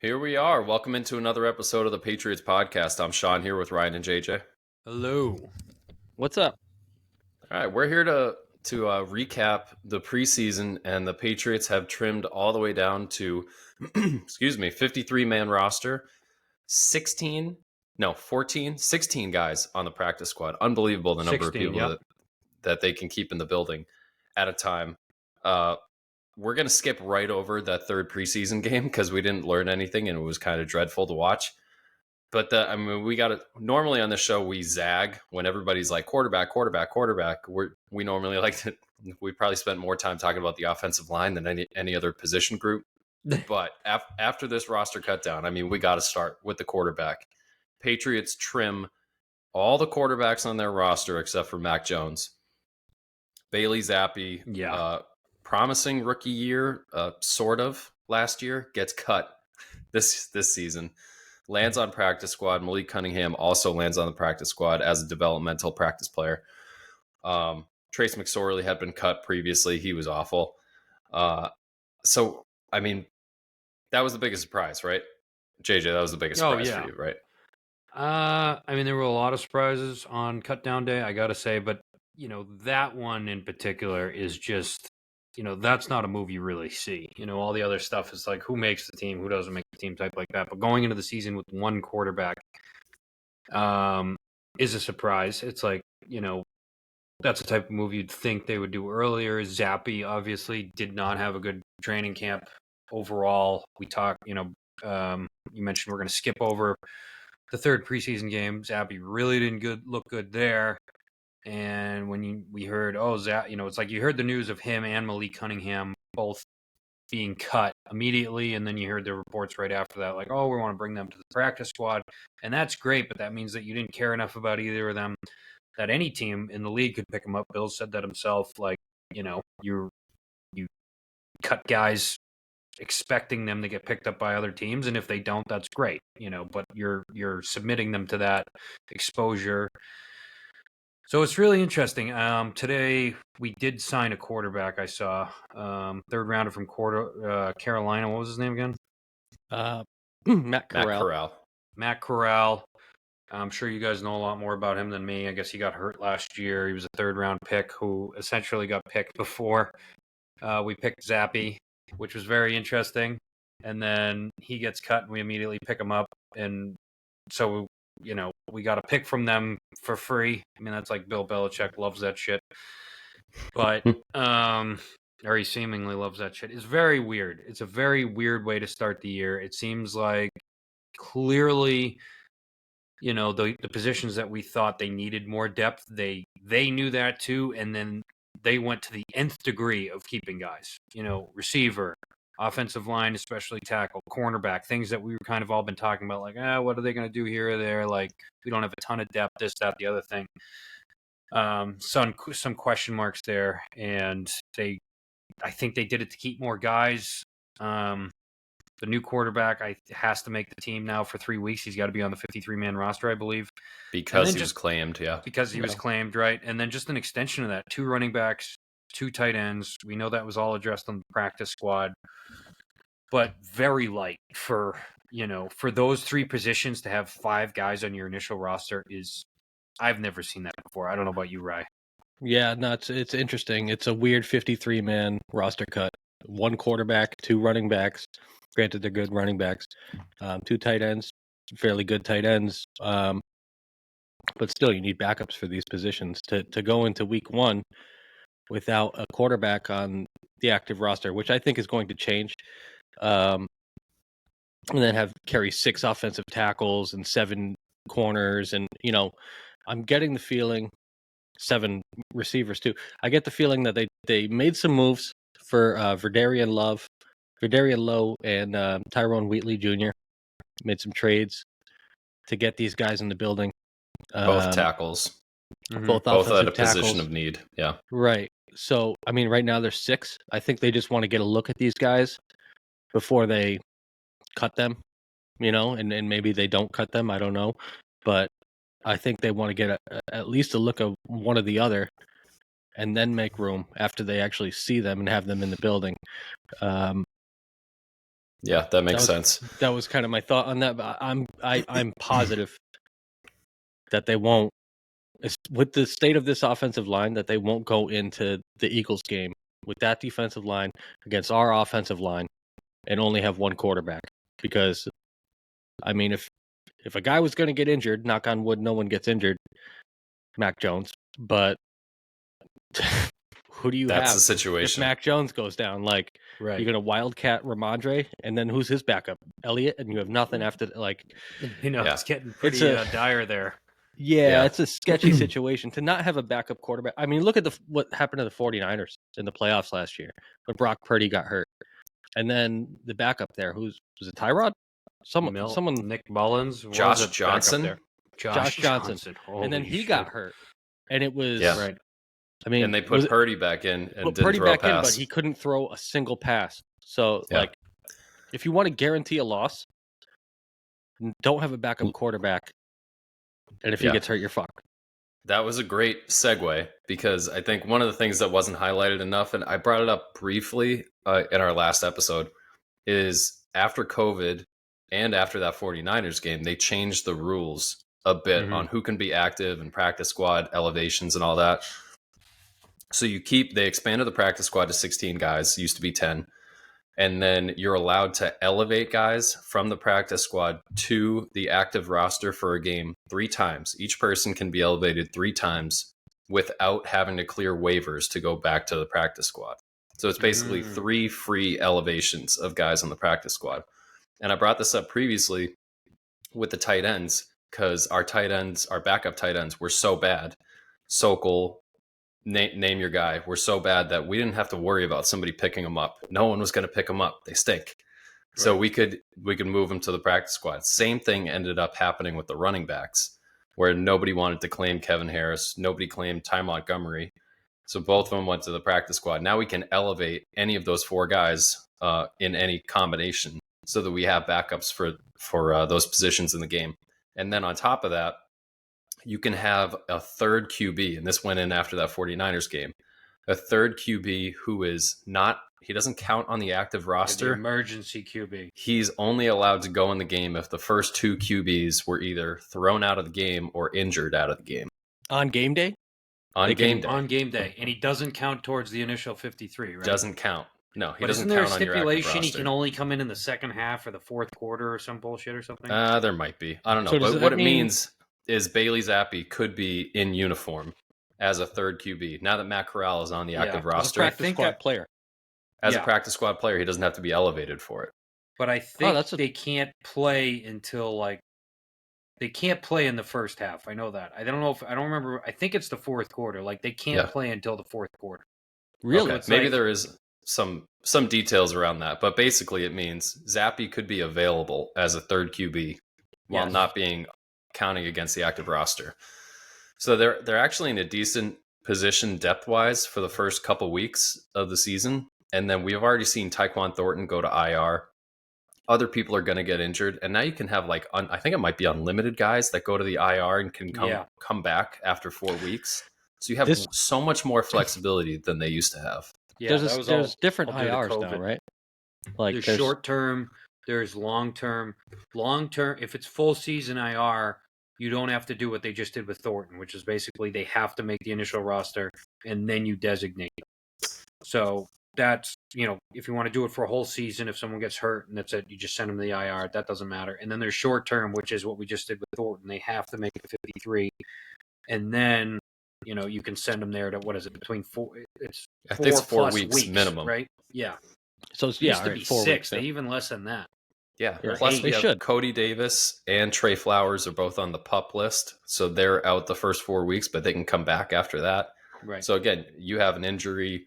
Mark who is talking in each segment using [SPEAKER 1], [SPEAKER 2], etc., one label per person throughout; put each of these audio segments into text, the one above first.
[SPEAKER 1] Here we are. Welcome into another episode of the Patriots podcast. I'm Sean here with Ryan and JJ.
[SPEAKER 2] Hello.
[SPEAKER 3] What's up?
[SPEAKER 1] All right, we're here to recap the preseason, and the Patriots have trimmed all the way down to, 53-man roster, 16 guys on the practice squad. Unbelievable the number of
[SPEAKER 2] 16,
[SPEAKER 1] people
[SPEAKER 2] yep.
[SPEAKER 1] that they can keep in the building at a time. We're going to skip right over that third preseason game because we didn't learn anything and it was kind of dreadful to watch. But we got to normally on the show we zag when everybody's like quarterback. We normally like to. We probably spent more time talking about the offensive line than any other position group. But after this roster cut down, we got to start with the quarterback. Patriots trim all the quarterbacks on their roster except for Mac Jones. Bailey Zappi, promising rookie year, sort of last year, gets cut this season. Lands on practice squad. Malik Cunningham also lands on the practice squad as a developmental practice player. Trace McSorley had been cut previously. He was awful. That was the biggest surprise, right? JJ, that was the biggest surprise for you, right?
[SPEAKER 2] There were a lot of surprises on cut down day, I got to say, but that one in particular is just, that's not a move you really see. All the other stuff is like who makes the team, who doesn't make the team, type like that. But going into the season with one quarterback is a surprise. It's like, that's the type of move you'd think they would do earlier. Zappi obviously did not have a good training camp overall. We talked, you mentioned we're going to skip over the third preseason game. Zappi really didn't look good there. And when we heard, it's like you heard the news of him and Malik Cunningham both being cut immediately, and then you heard the reports right after that, like, we want to bring them to the practice squad, and that's great, but that means that you didn't care enough about either of them that any team in the league could pick them up. Bill said that himself, like, you cut guys expecting them to get picked up by other teams, and if they don't, that's great, but you're submitting them to that exposure. So it's really interesting. Today we did sign a quarterback. I saw third rounder from Carolina. What was his name again?
[SPEAKER 3] Matt Corral.
[SPEAKER 2] Matt Corral. I'm sure you guys know a lot more about him than me. I guess he got hurt last year. He was a third round pick who essentially got picked before we picked Zappi, which was very interesting. And then he gets cut and we immediately pick him up. And so, we got a pick from them for free. That's like Bill Belichick loves that shit. But, or he seemingly loves that shit. It's very weird. It's a very weird way to start the year. It seems like clearly, the positions that we thought they needed more depth, they knew that too. And then they went to the nth degree of keeping guys, receiver, offensive line, especially tackle, cornerback, things that we were kind of all been talking about, like, what are they going to do here or there? Like, we don't have a ton of depth, this, that, the other thing. Some question marks there, and I think they did it to keep more guys. The new quarterback has to make the team now for 3 weeks. He's got to be on the 53-man roster, I believe.
[SPEAKER 1] Because he was claimed, yeah.
[SPEAKER 2] Because he was claimed, right? And then just an extension of that, 2 running backs, 2 tight ends. We know that was all addressed on the practice squad. But very light for those 3 positions to have 5 guys on your initial roster I've never seen that before. I don't know about you, Rye.
[SPEAKER 3] Yeah, no, it's interesting. It's a weird 53-man roster cut. 1 quarterback, 2 running backs. Granted, they're good running backs. 2 tight ends, fairly good tight ends. But still, you need backups for these positions. To go into week 1 without a quarterback on the active roster, which I think is going to change. And then carry 6 offensive tackles and 7 corners. And, I'm getting the feeling 7 receivers too. I get the feeling that they made some moves for Verdarian Lowe and Tyrone Wheatley Jr. Made some trades to get these guys in the building.
[SPEAKER 1] Both tackles.
[SPEAKER 3] Both
[SPEAKER 1] at a
[SPEAKER 3] tackles.
[SPEAKER 1] position of need. Yeah.
[SPEAKER 3] Right. So, right now there's 6. I think they just want to get a look at these guys before they cut them, and maybe they don't cut them. I don't know. But I think they want to get at least a look at one or the other and then make room after they actually see them and have them in the building.
[SPEAKER 1] Yeah, that makes sense.
[SPEAKER 3] That was kind of my thought on that. But I'm positive that they won't, with the state of this offensive line, that they won't go into the Eagles game with that defensive line against our offensive line and only have one quarterback. Because, I mean, if a guy was going to get injured, knock on wood, no one gets injured, Mac Jones. But who do you
[SPEAKER 1] That's
[SPEAKER 3] have
[SPEAKER 1] the situation.
[SPEAKER 3] if Mac Jones goes down? Like,
[SPEAKER 2] Right.
[SPEAKER 3] you're going to wildcat Ramondre, and then who's his backup? Elliott, and you have nothing after. Like,
[SPEAKER 2] It's getting pretty dire there.
[SPEAKER 3] Yeah, it's a sketchy situation to not have a backup quarterback. I mean, look at what happened to the 49ers in the playoffs last year when Brock Purdy got hurt. And then the backup there, was it Tyrod? Someone
[SPEAKER 2] Nick Mullins,
[SPEAKER 1] Josh Johnson.
[SPEAKER 3] Josh Johnson. And then he got hurt. And it was
[SPEAKER 2] right.
[SPEAKER 3] I mean,
[SPEAKER 1] and they put Purdy back in and didn't
[SPEAKER 3] Purdy
[SPEAKER 1] throw a
[SPEAKER 3] back in,
[SPEAKER 1] pass.
[SPEAKER 3] but he couldn't throw a single pass. So like, if you want to guarantee a loss, don't have a backup quarterback. And if he gets hurt, you're fucked.
[SPEAKER 1] That was a great segue, because I think one of the things that wasn't highlighted enough, and I brought it up briefly in our last episode, is after COVID and after that 49ers game, they changed the rules a bit on who can be active and practice squad elevations and all that. So they expanded the practice squad to 16 guys. It used to be 10. And then you're allowed to elevate guys from the practice squad to the active roster for a game 3 times. Each person can be elevated 3 times without having to clear waivers to go back to the practice squad. So it's basically 3 free elevations of guys on the practice squad. And I brought this up previously with the tight ends, because our backup tight ends were so bad. Sokol, name your guy, were so bad that we didn't have to worry about somebody picking them up. No one was going to pick them up. They stink. Right. So we could move them to the practice squad. Same thing ended up happening with the running backs, where nobody wanted to claim Kevin Harris. Nobody claimed Ty Montgomery. So both of them went to the practice squad. Now we can elevate any of those 4 guys in any combination, so that we have backups for those positions in the game. And then on top of that, you can have a third QB, and this went in after that 49ers game, a third QB who he doesn't count on the active roster.
[SPEAKER 2] The emergency QB.
[SPEAKER 1] He's only allowed to go in the game if the first 2 QBs were either thrown out of the game or injured out of the game.
[SPEAKER 3] On game day?
[SPEAKER 2] On game day. And he doesn't count towards the initial 53, right?
[SPEAKER 1] Doesn't count. No, he doesn't
[SPEAKER 2] count on your active roster. Isn't there a stipulation he can only come in the second half or the fourth quarter or some bullshit or something?
[SPEAKER 1] There might be. I don't know. So but what it means is Bailey Zappi could be in uniform as a third QB now that Matt Corral is on the active roster.
[SPEAKER 3] As a practice squad player.
[SPEAKER 1] As a practice squad player, he doesn't have to be elevated for it.
[SPEAKER 2] But I think they can't play until they can't play in the first half. I know that. I don't remember. I think it's the fourth quarter. Like, they can't play until the fourth quarter.
[SPEAKER 3] Really?
[SPEAKER 1] Okay. Maybe there is some details around that, but basically it means Zappi could be available as a third QB while not being counting against the active roster. So they're actually in a decent position depth-wise for the first couple weeks of the season. And then we've already seen Tyquan Thornton go to IR. Other people are going to get injured. And now you can have I think it might be unlimited guys that go to the IR and can come back after 4 weeks. So you have so much more flexibility than they used to have.
[SPEAKER 3] Yeah, there's different IRs now, right?
[SPEAKER 2] Like there's short term, there's long term. Long term, if it's full season IR, you don't have to do what they just did with Thornton, which is basically they have to make the initial roster and then you designate them. So that's, if you want to do it for a whole season, if someone gets hurt and that's it, you just send them to the IR. That doesn't matter. And then there's short term, which is what we just did with Thornton. They have to make it 53, and then you can send them there to, what is it, between 4?
[SPEAKER 1] I think it's 4 weeks minimum,
[SPEAKER 2] right? Yeah.
[SPEAKER 3] So it's
[SPEAKER 2] used to be 4 6. They even less than that.
[SPEAKER 1] Yeah. Plus we have Cody Davis and Trey Flowers are both on the PUP list, so they're out the first 4 weeks, but they can come back after that.
[SPEAKER 2] Right.
[SPEAKER 1] So again, you have an injury,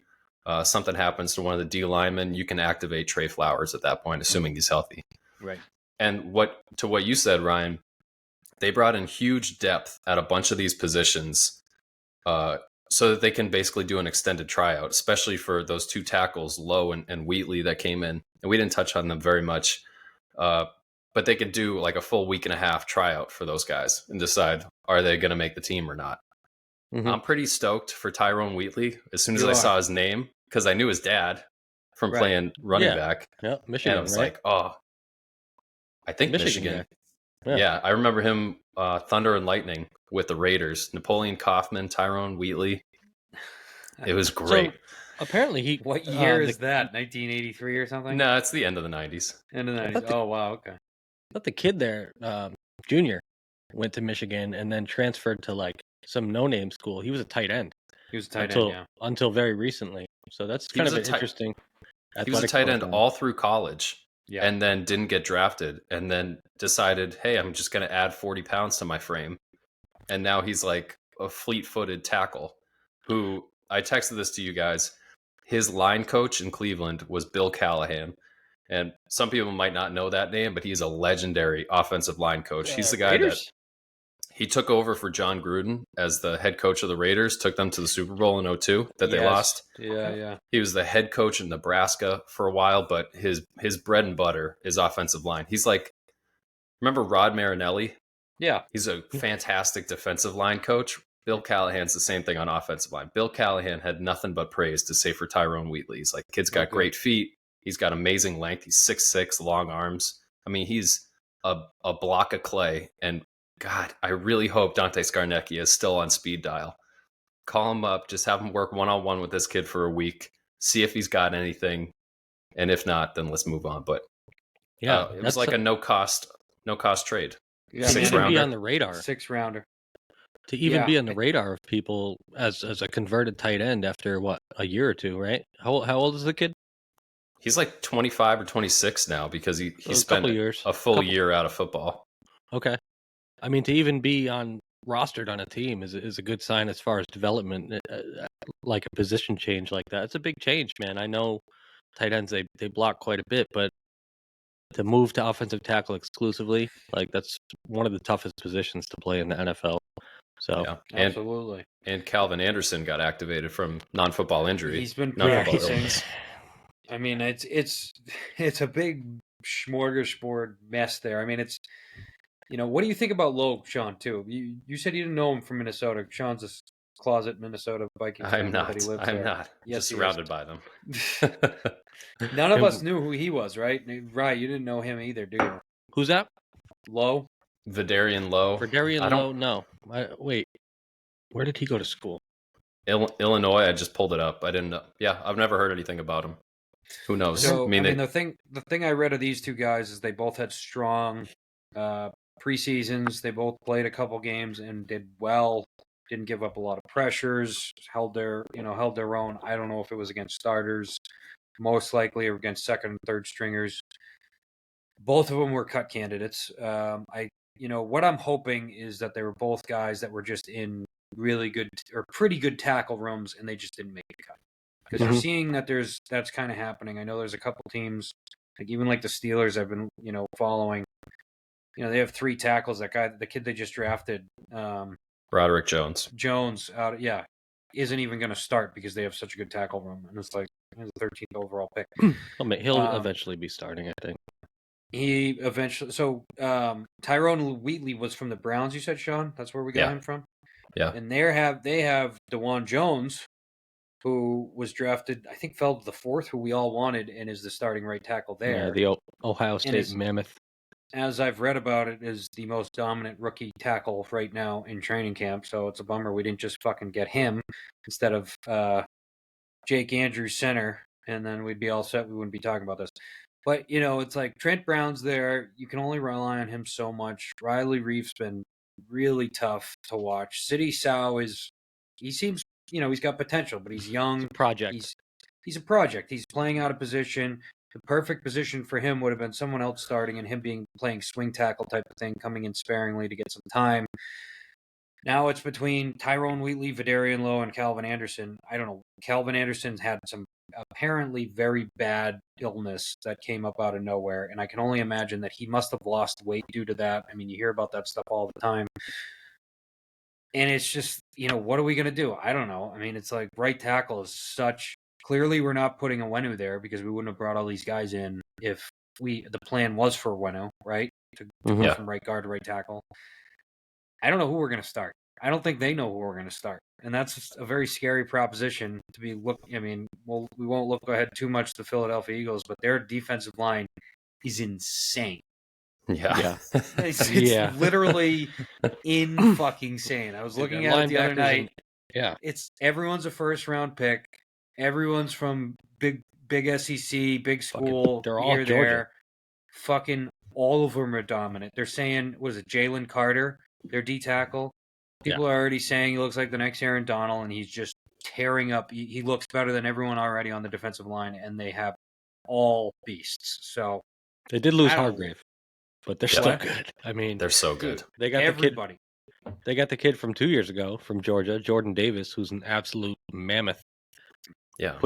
[SPEAKER 1] something happens to one of the D linemen, you can activate Trey Flowers at that point, assuming he's healthy.
[SPEAKER 2] Right.
[SPEAKER 1] And what you said, Ryan, they brought in huge depth at a bunch of these positions, so that they can basically do an extended tryout, especially for those 2 tackles, Lowe and Wheatley, that came in. And we didn't touch on them very much, but they could do like a full week and a half tryout for those guys and decide, are they going to make the team or not? Mm-hmm. I'm pretty stoked for Tyrone Wheatley as soon as I saw his name, because I knew his dad. from
[SPEAKER 2] Right.
[SPEAKER 1] playing running
[SPEAKER 3] Yeah.
[SPEAKER 1] back.
[SPEAKER 3] Yeah,
[SPEAKER 1] And
[SPEAKER 3] Michigan,
[SPEAKER 1] I was
[SPEAKER 3] right?
[SPEAKER 1] like, oh, I think
[SPEAKER 3] Michigan
[SPEAKER 1] Michigan.
[SPEAKER 3] guy. Yeah.
[SPEAKER 1] Yeah, I remember him Thunder and Lightning with the Raiders. Napoleon Kaufman, Tyrone Wheatley. It was great.
[SPEAKER 3] So apparently he.
[SPEAKER 2] What year
[SPEAKER 3] the,
[SPEAKER 2] is that? 1983 or something?
[SPEAKER 1] No, it's the end of the 90s.
[SPEAKER 2] End of the
[SPEAKER 3] I
[SPEAKER 2] 90s.
[SPEAKER 3] thought the,
[SPEAKER 2] Oh, wow. Okay.
[SPEAKER 3] I thought the kid there, Junior, went to Michigan and then transferred to like some no-name school. He was a tight end
[SPEAKER 2] He was a tight end, yeah.
[SPEAKER 3] until very recently. So that's
[SPEAKER 1] He
[SPEAKER 3] kind
[SPEAKER 1] was
[SPEAKER 3] of
[SPEAKER 1] a
[SPEAKER 3] an interesting
[SPEAKER 1] He was a
[SPEAKER 3] athletic
[SPEAKER 1] tight end
[SPEAKER 3] profile.
[SPEAKER 1] all through college.
[SPEAKER 2] Yeah.
[SPEAKER 1] And then didn't get drafted, and then decided, hey, I'm just going to add 40 pounds to my frame. And now he's like a fleet-footed tackle who, I texted this to you guys, his line coach in Cleveland was Bill Callahan. And some people might not know that name, but he's a legendary offensive line coach. He's the guy that
[SPEAKER 3] Raiders?
[SPEAKER 1] he took over for John Gruden as the head coach of the Raiders, took them to the Super Bowl in 02 that they lost.
[SPEAKER 2] Yeah, yeah.
[SPEAKER 1] He was the head coach in Nebraska for a while, but his bread and butter is offensive line. He's like, remember Rod Marinelli?
[SPEAKER 2] Yeah.
[SPEAKER 1] He's a fantastic defensive line coach. Bill Callahan's the same thing on offensive line. Bill Callahan had nothing but praise to say for Tyrone Wheatley. He's like, kid's got
[SPEAKER 2] Okay.
[SPEAKER 1] great feet. He's got amazing length. He's 6'6", long arms. I mean, he's a block of clay. And God, I really hope Dante Scarnecchia is still on speed dial. Call him up, just have him work one-on-one with this kid for a week, see if he's got anything, and if not, then let's move on. But
[SPEAKER 3] Yeah,
[SPEAKER 1] it was like a no cost trade.
[SPEAKER 2] Yeah,
[SPEAKER 3] to
[SPEAKER 1] Six
[SPEAKER 3] even be
[SPEAKER 1] rounder.
[SPEAKER 3] on the radar.
[SPEAKER 2] 6-rounder.
[SPEAKER 3] To even
[SPEAKER 2] Yeah.
[SPEAKER 3] be on the radar of people as a converted tight end after what, a year or two, right? How old is the kid?
[SPEAKER 1] He's like 25 or 26 now because he
[SPEAKER 3] A
[SPEAKER 1] spent
[SPEAKER 3] couple years.
[SPEAKER 1] a full
[SPEAKER 3] Couple-
[SPEAKER 1] year out of football.
[SPEAKER 3] Okay. I mean, to even be rostered on a team is a good sign as far as development, like a position change like that. It's a big change, man. I know tight ends they block quite a bit, but to move to offensive tackle exclusively, like that's one of the toughest positions to play in the NFL. So
[SPEAKER 1] Yeah,
[SPEAKER 2] Absolutely.
[SPEAKER 1] and Calvin Anderson got activated from non-football injury.
[SPEAKER 2] He's been
[SPEAKER 1] non-football
[SPEAKER 2] practicing.
[SPEAKER 1] illness.
[SPEAKER 2] I mean, it's a big smorgasbord mess there. I mean, it's, what do you think about Lowe, Sean, too? You said you didn't know him from Minnesota. Sean's a closet Minnesota Vikings fan.
[SPEAKER 1] I'm not.
[SPEAKER 2] That he lives
[SPEAKER 1] I'm
[SPEAKER 2] there.
[SPEAKER 1] not.
[SPEAKER 2] Yes,
[SPEAKER 1] Just
[SPEAKER 2] he
[SPEAKER 1] surrounded
[SPEAKER 2] is.
[SPEAKER 1] by them.
[SPEAKER 2] None of us knew who he was, right? Right, you didn't know him either, do you?
[SPEAKER 3] who's that?
[SPEAKER 2] Lowe?
[SPEAKER 1] Vidarian Lowe.
[SPEAKER 3] Verdarian Lowe? No. Wait. Where did he go to school?
[SPEAKER 1] Illinois. I just pulled it up. I didn't know. Yeah, I've never heard anything about him. Who knows?
[SPEAKER 2] So,
[SPEAKER 1] I mean,
[SPEAKER 2] the thing I read of these two guys is they both had strong preseasons. They both played a couple games and did well. Didn't give up a lot of pressures. Held their own. I don't know if it was against starters, most likely, or against second and third stringers. Both of them were cut candidates. What I'm hoping is that they were both guys that were just in really good or pretty good tackle rooms, and they just didn't make the cut. Because you're seeing that that's kind of happening. I know there's a couple teams, even like the Steelers, I've been following. They have 3 tackles. That guy, the kid they just drafted,
[SPEAKER 1] Roderick Jones.
[SPEAKER 2] Isn't even going to start because they have such a good tackle room, and it's like he's the 13th overall pick.
[SPEAKER 3] He'll eventually be starting, I think.
[SPEAKER 2] He eventually. So Tyrone Wheatley was from the Browns. You said, Sean, that's where we got him from.
[SPEAKER 1] Yeah,
[SPEAKER 2] and they have DeJuan Jones, who was drafted, I think fell to the 4th, who we all wanted, and is the starting right tackle there.
[SPEAKER 3] Yeah, the Ohio State Mammoth.
[SPEAKER 2] As I've read about it, is the most dominant rookie tackle right now in training camp. So it's a bummer we didn't just fucking get him instead of Jake Andrews center, and then we'd be all set. We wouldn't be talking about this. But, it's like Trent Brown's there. You can only rely on him so much. Riley Reif's been really tough to watch. City Sow he seems, he's got potential, but he's young.
[SPEAKER 3] It's a project.
[SPEAKER 2] He's a project. He's playing out of position. The perfect position for him would have been someone else starting and him playing swing tackle type of thing, coming in sparingly to get some time. Now it's between Tyrone Wheatley, Vidarian Lowe, and Calvin Anderson. I don't know. Calvin Anderson's had some apparently very bad illness that came up out of nowhere, and I can only imagine that he must have lost weight due to that. I mean, you hear about that stuff all the time. And it's just, what are we going to do? I don't know. I mean, it's like right tackle is such... Clearly, we're not putting a Wenu there because we wouldn't have brought all these guys in if the plan was for Wenu, right? To go from right guard to right tackle. I don't know who we're going to start. I don't think they know who we're going to start. And that's just a very scary proposition to be we won't look ahead too much to the Philadelphia Eagles, but their defensive line is insane.
[SPEAKER 1] Yeah.
[SPEAKER 2] It's
[SPEAKER 3] Yeah.
[SPEAKER 2] literally in fucking insane. I was looking at it the other night.
[SPEAKER 3] Yeah.
[SPEAKER 2] It's everyone's a first round pick. Everyone's from big SEC, big school.
[SPEAKER 3] They're all
[SPEAKER 2] here,
[SPEAKER 3] Georgia.
[SPEAKER 2] there. Fucking all of them are dominant. They're saying, was it Jalen Carter, their D tackle? People are already saying he looks like the next Aaron Donald, and he's just tearing up. He looks better than everyone already on the defensive line, and they have all beasts. So
[SPEAKER 3] they did lose Hargrave, but they're still good. I mean,
[SPEAKER 1] they're so good.
[SPEAKER 3] They got
[SPEAKER 2] everybody.
[SPEAKER 3] They got the kid from 2 years ago from Georgia, Jordan Davis, who's an absolute mammoth.
[SPEAKER 1] Yeah.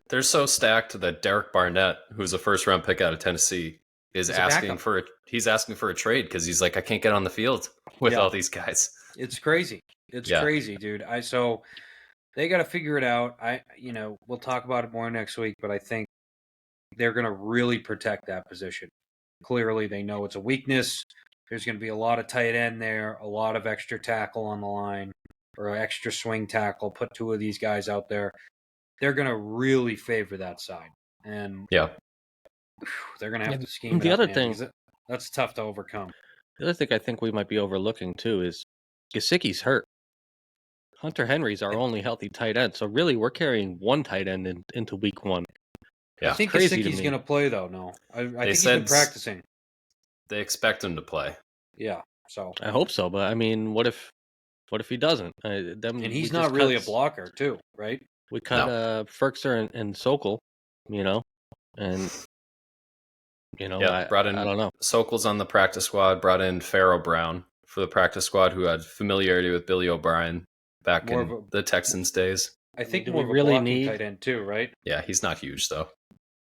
[SPEAKER 1] They're so stacked that Derek Barnett, who's a first-round pick out of Tennessee, is asking for a trade because he's like, I can't get on the field with all these guys.
[SPEAKER 2] It's crazy. It's crazy, dude. So they got to figure it out. We'll talk about it more next week, but I think they're going to really protect that position. Clearly, they know it's a weakness. There's going to be a lot of tight end there, a lot of extra tackle on the line, or extra swing tackle. Put two of these guys out there. They're going to really favor that side. And they're going to have to scheme
[SPEAKER 3] the other thing
[SPEAKER 2] that's tough to overcome.
[SPEAKER 3] The other thing I think we might be overlooking too is Gesicki's hurt. Hunter Henry's our only healthy tight end, so really we're carrying one tight end into week 1.
[SPEAKER 2] Yeah. I think Gesicki's going to play though. No, I think he's been practicing.
[SPEAKER 1] They expect him to play.
[SPEAKER 2] Yeah, so
[SPEAKER 3] I hope so. But I mean, what if he doesn't?
[SPEAKER 2] And he's not really a blocker, too, right?
[SPEAKER 3] We cut Ferkser and Sokol, and
[SPEAKER 1] brought in.
[SPEAKER 3] I don't know.
[SPEAKER 1] Sokol's on the practice squad. Brought in Pharaoh Brown for the practice squad, who had familiarity with Billy O'Brien back in the Texans days.
[SPEAKER 2] I think more of a blocking tight end too, right?
[SPEAKER 1] Yeah, he's not huge though.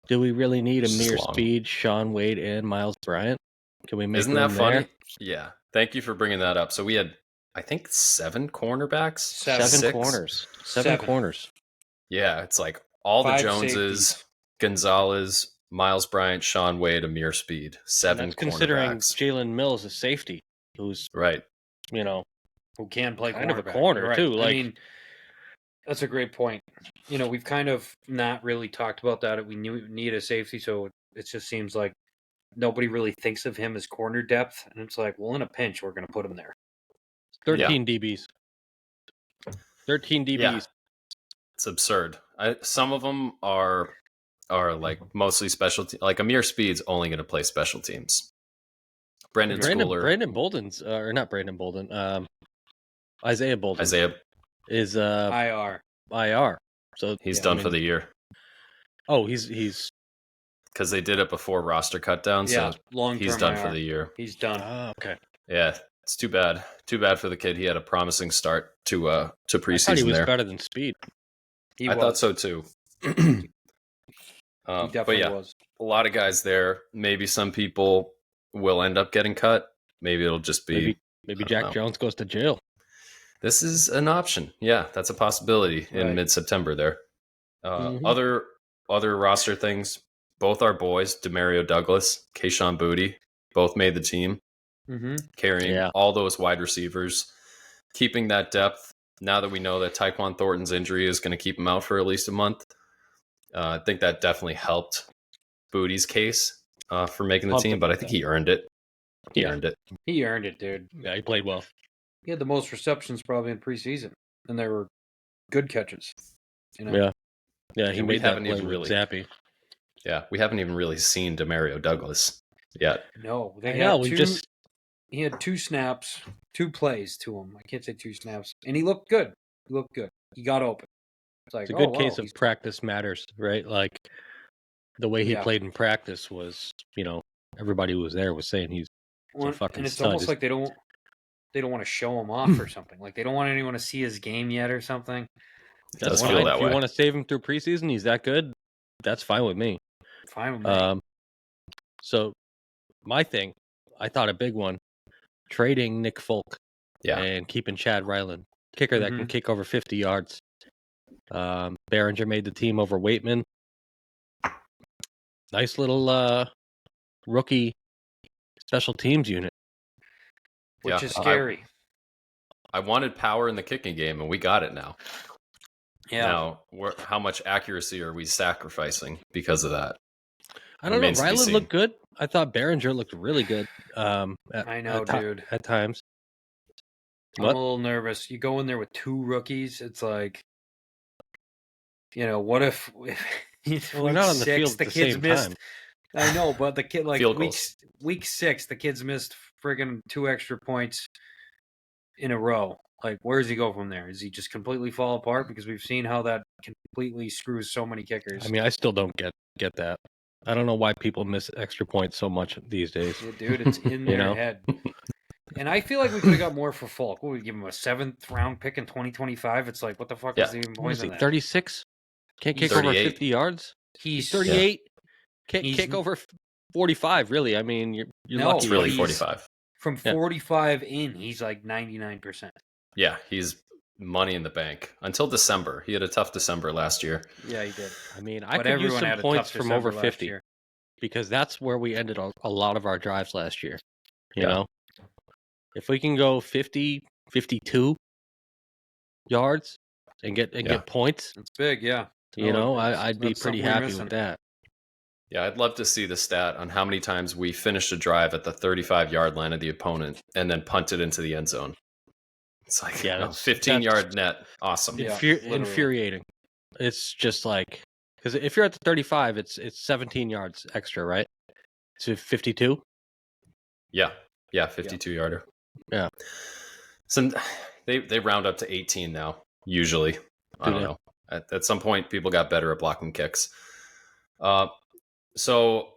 [SPEAKER 3] Do we really need Amir Speed, Sean Wade, and Miles Bryant? Can we make?
[SPEAKER 1] Isn't that funny? Yeah. Thank you for bringing that up. So we had, I think, 7 cornerbacks.
[SPEAKER 3] 7 corners. 7 corners.
[SPEAKER 1] Yeah, it's like all 5 the Joneses, safeties. Gonzalez, Miles Bryant, Sean Wade, Amir Speed. 7 cornerbacks.
[SPEAKER 3] Considering Jalen Mills is safety, who's
[SPEAKER 1] right.
[SPEAKER 2] Who can play
[SPEAKER 3] kind of a corner too. Like,
[SPEAKER 2] I mean, that's a great point. We've kind of not really talked about that. We need a safety, so it just seems like nobody really thinks of him as corner depth, and it's like, well, in a pinch, we're going to put him there.
[SPEAKER 3] 13 DBs. 13 DBs.
[SPEAKER 1] Yeah. It's absurd. Some of them are like mostly special teams. Like Amir Speed's only going to play special teams.
[SPEAKER 3] Brandon Bolden's, or not Brandon Bolden. Isaiah Bolden. Is
[SPEAKER 2] IR.
[SPEAKER 3] So
[SPEAKER 1] he's done for the year.
[SPEAKER 3] Oh, he's
[SPEAKER 1] because they did it before roster cut down. So he's done for the year.
[SPEAKER 2] He's done.
[SPEAKER 3] Oh, okay.
[SPEAKER 1] Yeah, it's too bad. Too bad for the kid. He had a promising start to preseason. I
[SPEAKER 3] thought he was better than Speed.
[SPEAKER 1] I thought so too.
[SPEAKER 2] He definitely was.
[SPEAKER 1] A lot of guys there. Maybe some people will end up getting cut. Maybe it'll just be
[SPEAKER 3] maybe Jack Jones goes to jail.
[SPEAKER 1] This is an option. Yeah, that's a possibility in mid-September there. Other roster things, both our boys, Demario Douglas, Kayshon Boutte, both made the team, carrying all those wide receivers, keeping that depth. Now that we know that Tyquan Thornton's injury is going to keep him out for at least a month, I think that definitely helped Boutte's case for making the team, but I think he earned it. He earned it.
[SPEAKER 2] He earned it, dude.
[SPEAKER 3] Yeah, he played well.
[SPEAKER 2] He had the most receptions probably in preseason, and they were good catches.
[SPEAKER 3] Yeah, he made that play with Zappy.
[SPEAKER 1] Yeah, we haven't even really seen Demario Douglas yet.
[SPEAKER 2] No, he had 2 snaps, 2 plays to him. I can't say 2 snaps, and he looked good. He got open.
[SPEAKER 3] It's a good case of practice matters, right? Like the way he played in practice was, everybody who was there was saying he's a fucking
[SPEAKER 2] and it's
[SPEAKER 3] stud.
[SPEAKER 2] almost like they don't want to show him off or something. Like they don't want anyone to see his game yet or something.
[SPEAKER 1] That's fine.
[SPEAKER 3] If you want to save him through preseason, he's that good. That's fine with me.
[SPEAKER 2] Fine with me.
[SPEAKER 3] So my thing, I thought a big one, trading Nick Folk and keeping Chad Ryland, kicker that can kick over 50 yards. Behringer made the team over Waitman. Nice little rookie special teams unit.
[SPEAKER 2] Which is scary.
[SPEAKER 1] I wanted power in the kicking game, and we got it now.
[SPEAKER 2] Yeah.
[SPEAKER 1] Now, how much accuracy are we sacrificing because of that?
[SPEAKER 3] I don't know.
[SPEAKER 1] Remains to be
[SPEAKER 3] Ryland
[SPEAKER 1] seen.
[SPEAKER 3] looked good. I thought Behringer looked really good.
[SPEAKER 2] I know, dude.
[SPEAKER 3] At times.
[SPEAKER 2] I'm a little nervous. You go in there with 2 rookies. It's like, what if
[SPEAKER 3] Well,
[SPEAKER 2] week
[SPEAKER 3] they're not on the
[SPEAKER 2] 6
[SPEAKER 3] field at
[SPEAKER 2] the
[SPEAKER 3] the
[SPEAKER 2] kids
[SPEAKER 3] same
[SPEAKER 2] missed?
[SPEAKER 3] time.
[SPEAKER 2] I know, but the kid like
[SPEAKER 1] Field goals.
[SPEAKER 2] week 6 the kids missed friggin' 2 extra points in a row. Like, where does he go from there? Does he just completely fall apart? Because we've seen how that completely screws so many kickers.
[SPEAKER 3] I mean, I still don't get that. I don't know why people miss extra points so much these days.
[SPEAKER 2] Yeah, dude, it's in their head. And I feel like we could have got more for Falk. What would we give him, a 7th round pick in 2025? It's like, what the fuck is the even
[SPEAKER 3] What
[SPEAKER 2] point
[SPEAKER 3] is he?
[SPEAKER 2] of that?
[SPEAKER 3] 36? Can't kick
[SPEAKER 1] 38.
[SPEAKER 3] over 50 yards.
[SPEAKER 2] He's
[SPEAKER 3] 38. Can't
[SPEAKER 2] He's-
[SPEAKER 3] kick over 45. Really? I mean, you're
[SPEAKER 2] No,
[SPEAKER 3] lucky.
[SPEAKER 1] It's really
[SPEAKER 2] he's-
[SPEAKER 1] 45.
[SPEAKER 2] From 45 in, he's like 99%.
[SPEAKER 1] Yeah, he's money in the bank until December. He had a tough December last year.
[SPEAKER 2] Yeah, he did.
[SPEAKER 3] I mean, I
[SPEAKER 2] But
[SPEAKER 3] could use
[SPEAKER 2] everyone
[SPEAKER 3] some
[SPEAKER 2] had a
[SPEAKER 3] points
[SPEAKER 2] tough
[SPEAKER 3] from over
[SPEAKER 2] December last
[SPEAKER 3] 50
[SPEAKER 2] year.
[SPEAKER 3] because that's where we ended a lot of our drives last year. You
[SPEAKER 1] Yeah.
[SPEAKER 3] know, if we can go 50, 52 yards and get points,
[SPEAKER 2] It's big, yeah.
[SPEAKER 3] I'd be
[SPEAKER 2] that's
[SPEAKER 3] pretty
[SPEAKER 2] something we're
[SPEAKER 3] happy
[SPEAKER 2] missing.
[SPEAKER 3] with that.
[SPEAKER 1] Yeah, I'd love to see the stat on how many times we finished a drive at the 35-yard line of the opponent and then punted into the end zone. It's like, 15-yard net. Awesome.
[SPEAKER 2] Yeah,
[SPEAKER 3] Infuriating. It's just like, because if you're at the 35, it's 17 yards extra, right? To 52.
[SPEAKER 1] Yeah, 52-yarder.
[SPEAKER 3] Yeah.
[SPEAKER 1] So they round up to 18 now. Usually, I don't know. At some point, people got better at blocking kicks. So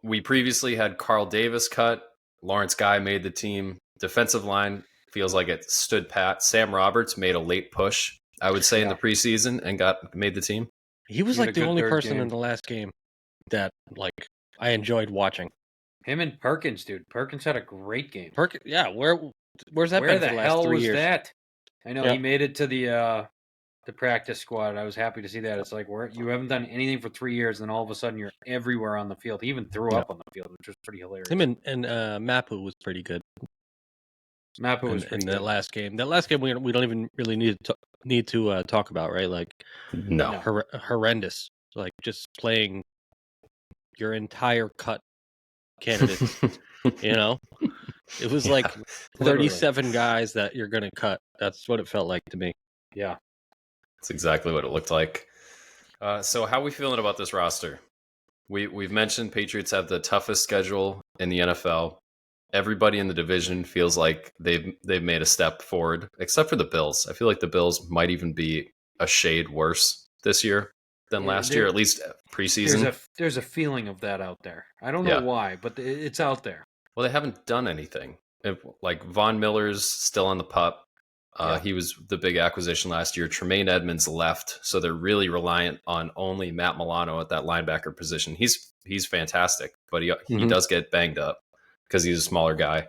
[SPEAKER 1] we previously had Carl Davis cut. Lawrence Guy made the team. Defensive line feels like it stood pat. Sam Roberts made a late push, I would say, in the preseason and made the team.
[SPEAKER 3] He was
[SPEAKER 2] He had
[SPEAKER 3] like
[SPEAKER 2] a
[SPEAKER 3] the
[SPEAKER 2] good
[SPEAKER 3] only
[SPEAKER 2] third
[SPEAKER 3] person
[SPEAKER 2] game.
[SPEAKER 3] in the last game that like I enjoyed watching.
[SPEAKER 2] Him and Perkins, dude. Perkins had a great game.
[SPEAKER 3] Where's that
[SPEAKER 2] Where
[SPEAKER 3] been
[SPEAKER 2] the
[SPEAKER 3] for the last
[SPEAKER 2] hell
[SPEAKER 3] 3
[SPEAKER 2] was
[SPEAKER 3] years?
[SPEAKER 2] that? I know
[SPEAKER 3] Yeah.
[SPEAKER 2] he made it to the practice squad. I was happy to see that. It's like, you haven't done anything for 3 years, and all of a sudden you're everywhere on the field. He even threw up on the field, which was pretty hilarious.
[SPEAKER 3] Him and Mapu was pretty good.
[SPEAKER 2] Mapu was
[SPEAKER 3] in
[SPEAKER 2] pretty
[SPEAKER 3] that
[SPEAKER 2] good.
[SPEAKER 3] last game. That last game we don't even really need to talk about, right? Like
[SPEAKER 1] No.
[SPEAKER 3] horrendous. Like just playing your entire cut candidates. It was like 37 guys that you're gonna cut. That's what it felt like to me.
[SPEAKER 2] Yeah.
[SPEAKER 1] That's exactly what it looked like. So how are we feeling about this roster? We've mentioned Patriots have the toughest schedule in the NFL. Everybody in the division feels like they've made a step forward, except for the Bills. I feel like the Bills might even be a shade worse this year than last year, at least preseason.
[SPEAKER 2] There's a feeling of that out there. I don't know why, but it's out there.
[SPEAKER 1] Well, they haven't done anything. Like Von Miller's still on the pup. He was the big acquisition last year. Tremaine Edmonds left, so they're really reliant on only Matt Milano at that linebacker position. He's fantastic, but he does get banged up because he's a smaller guy.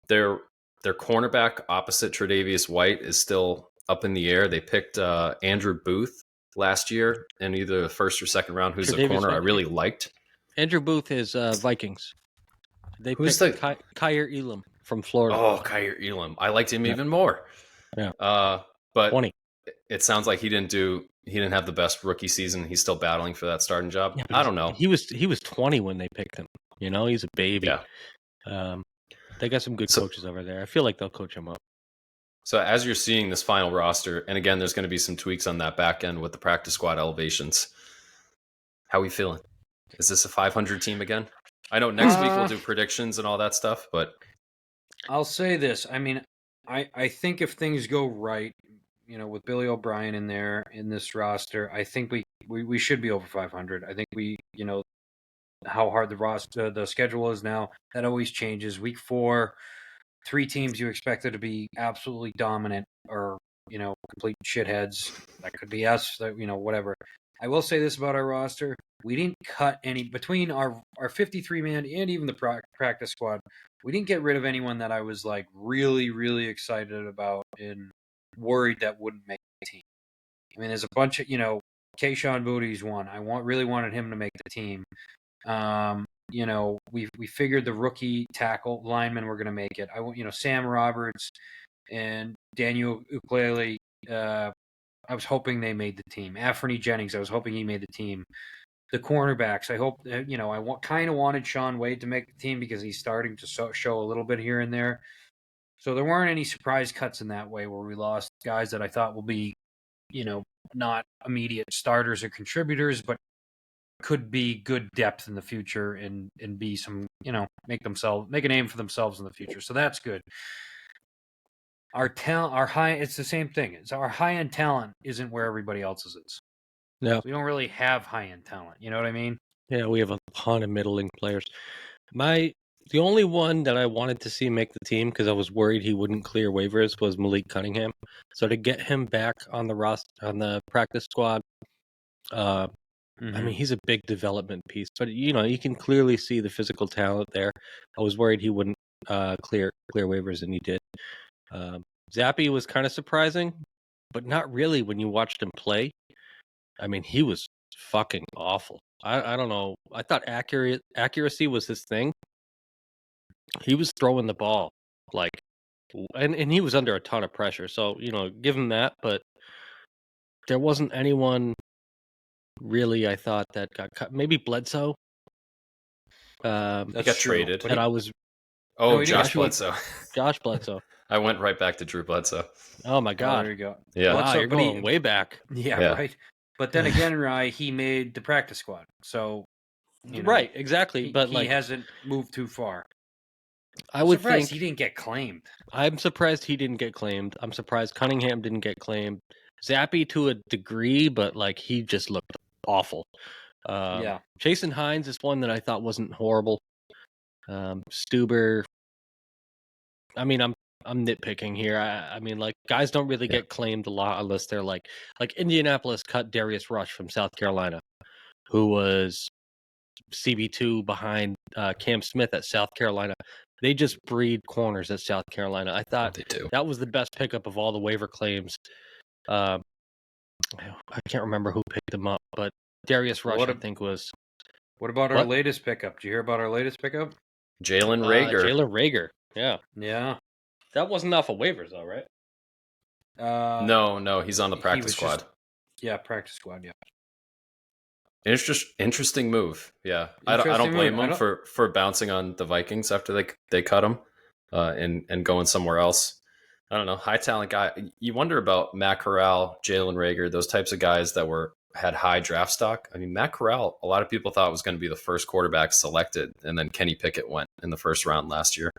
[SPEAKER 1] Their cornerback opposite Tre'Davious White is still up in the air. They picked Andrew Booth last year in either the first or second round, who's a corner I really liked.
[SPEAKER 3] Andrew Booth is Vikings. They
[SPEAKER 1] Who's
[SPEAKER 3] picked Kyer Elam from Florida.
[SPEAKER 1] Oh, Kyer Elam. I liked him even more.
[SPEAKER 3] Yeah.
[SPEAKER 1] But
[SPEAKER 3] 20.
[SPEAKER 1] It sounds like he didn't have the best rookie season. He's still battling for that starting job.
[SPEAKER 3] Yeah,
[SPEAKER 1] I don't know.
[SPEAKER 3] He was 20 when they picked him. He's a baby.
[SPEAKER 1] Yeah.
[SPEAKER 3] They got some good coaches over there. I feel like they'll coach him up.
[SPEAKER 1] So as you're seeing this final roster, and again, there's going to be some tweaks on that back end with the practice squad elevations. How are we feeling? Is this a 500 team again? I know next week we'll do predictions and all that stuff, but
[SPEAKER 2] I'll say this. I mean, I think if things go right, with Billy O'Brien in there in this roster, I think we should be over 500. I think how hard the schedule is now, that always changes. Week 4, 3 teams you expected to be absolutely dominant or complete shitheads. That could be us. Whatever. I will say this about our roster: we didn't cut any between our 53 man and even the practice squad. We didn't get rid of anyone that I was like really, really excited about and worried that wouldn't make the team. I mean, there's a bunch of Keyshawn Booty's one. I really wanted him to make the team. We figured the rookie tackle linemen were going to make it. Sam Roberts, and Daniel Ukulele. I was hoping they made the team. Anthony Jennings, I was hoping he made the team. The cornerbacks, I hope, I kind of wanted Sean Wade to make the team because he's starting to show a little bit here and there. So there weren't any surprise cuts in that way where we lost guys that I thought will be, not immediate starters or contributors, but could be good depth in the future and be some, make a name for themselves in the future. So that's good. Our talent, it's the same thing. It's our high end talent isn't where everybody else's is.
[SPEAKER 3] No,
[SPEAKER 2] We don't really have high end talent. You know what I mean?
[SPEAKER 3] yeah, we have a ton of middling players. The only one that I wanted to see make the team because I was worried he wouldn't clear waivers was Malik Cunningham. So to get him back on the practice squad, I mean, he's a big development piece, but you can clearly see the physical talent there. I was worried he wouldn't clear waivers, and he did. Zappy was kind of surprising, but not really when you watched him play. I mean, he was fucking awful. I don't know. I thought accuracy was his thing. He was throwing the ball and he was under a ton of pressure. So give him that. But there wasn't anyone really. I thought that got cut. Maybe Bledsoe.
[SPEAKER 1] He got traded.
[SPEAKER 3] But I was.
[SPEAKER 1] Oh, Josh Bledsoe.
[SPEAKER 3] Josh Bledsoe.
[SPEAKER 1] I went right back to Drew Bledsoe.
[SPEAKER 3] Oh my God!
[SPEAKER 2] There you go.
[SPEAKER 1] Yeah,
[SPEAKER 3] wow, you're going way back.
[SPEAKER 2] Yeah, right. But then again, he made the practice squad, so
[SPEAKER 3] right, exactly. But
[SPEAKER 2] he hasn't moved too far.
[SPEAKER 3] I would think
[SPEAKER 2] he didn't get claimed.
[SPEAKER 3] I'm surprised he didn't get claimed. I'm surprised Cunningham didn't get claimed. Zappy to a degree, but he just looked awful.
[SPEAKER 2] Yeah.
[SPEAKER 3] Jason Hines is one that I thought wasn't horrible. Stuber. I mean, I'm nitpicking here. I mean, guys don't really get claimed a lot unless they're like Indianapolis cut Darius Rush from South Carolina, who was CB2 behind Cam Smith at South Carolina. They just breed corners at South Carolina. I thought
[SPEAKER 1] they do.
[SPEAKER 3] That was the best pickup of all the waiver claims. I can't remember who picked him up, but Darius Rush, I think, was.
[SPEAKER 2] What about our latest pickup? Did you hear about our latest pickup?
[SPEAKER 1] Jalen Reagor.
[SPEAKER 3] Jalen Reagor. Yeah.
[SPEAKER 2] Yeah.
[SPEAKER 3] That wasn't off of waivers, though, right?
[SPEAKER 1] No, he's on the practice squad.
[SPEAKER 2] Practice squad. Yeah.
[SPEAKER 1] Interesting move. Yeah, I don't blame him for bouncing on the Vikings after they cut him and going somewhere else. I don't know, high talent guy. You wonder about Matt Corral, Jalen Reagor, those types of guys that had high draft stock. I mean, Matt Corral, a lot of people thought was going to be the first quarterback selected, and then Kenny Pickett went in the first round last year.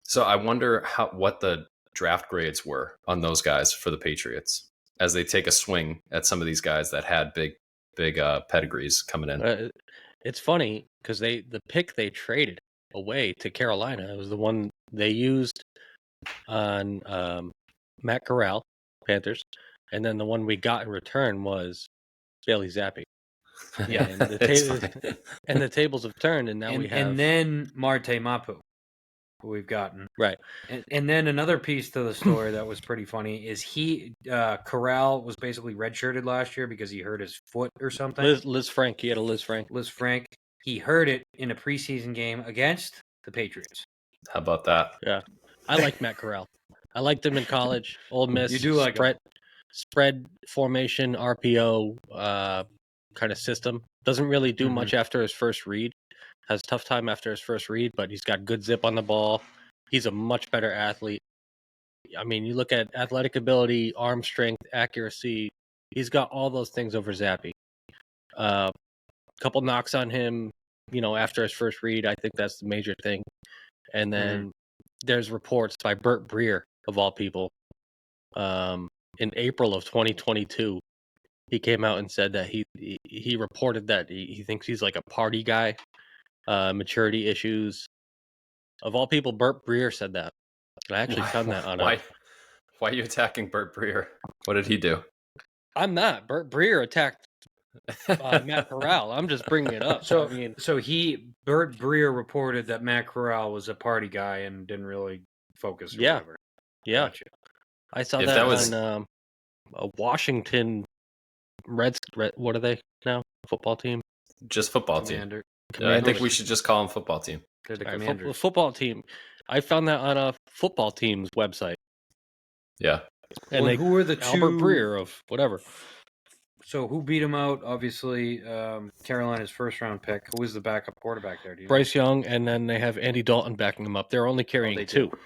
[SPEAKER 1] So I wonder what the draft grades were on those guys for the Patriots as they take a swing at some of these guys that had big pedigrees coming in.
[SPEAKER 3] It's funny because the pick they traded away to Carolina was the one they used on Matt Corral, Panthers, and then the one we got in return was Bailey Zappi. Yeah, and the tables have turned, and now we have.
[SPEAKER 2] And then Marte Mapu, who we've gotten.
[SPEAKER 3] Right.
[SPEAKER 2] And then another piece to the story that was pretty funny is Corral was basically redshirted last year because he hurt his foot or something.
[SPEAKER 3] Liz Frank. He had a Liz Frank.
[SPEAKER 2] He hurt it in a preseason game against the Patriots.
[SPEAKER 1] How about that?
[SPEAKER 3] Yeah. I like Matt Corral. I liked him in college. Ole Miss.
[SPEAKER 2] You do like
[SPEAKER 3] spread formation, RPO kind of system. Doesn't really do much after his first read. Has a tough time after his first read, but he's got good zip on the ball. He's a much better athlete. I mean, you look at athletic ability, arm strength, accuracy. He's got all those things over Zappy. Couple knocks on him, after his first read. I think that's the major thing. And then there's reports by Burt Breer, of all people, in April of 2022. He came out and said that he reported that he thinks he's like a party guy. Maturity issues. Of all people, Burt Breer said that. And I actually found that on
[SPEAKER 1] Why are you attacking Burt Breer? What did he do?
[SPEAKER 3] I'm not. Burt Breer attacked Matt Corral. I'm just bringing it up.
[SPEAKER 2] So Burt Breer reported that Matt Corral was a party guy and didn't really focus. Or whatever.
[SPEAKER 3] Yeah.
[SPEAKER 2] Gotcha.
[SPEAKER 3] I saw that on a Washington Reds. What are they now? Football team?
[SPEAKER 1] Just football team. I think we should just call them football team.
[SPEAKER 2] They're the Commanders.
[SPEAKER 3] Football team. I found that on a football team's website.
[SPEAKER 1] Yeah.
[SPEAKER 3] And
[SPEAKER 2] Well, who were the
[SPEAKER 3] Albert
[SPEAKER 2] two?
[SPEAKER 3] Breer of whatever.
[SPEAKER 2] So who beat him out? Obviously, Carolina's first round pick. Who was the backup quarterback there? Do you know?
[SPEAKER 3] Bryce Young, and then they have Andy Dalton backing them up. They're only carrying
[SPEAKER 2] they
[SPEAKER 3] two.
[SPEAKER 2] do.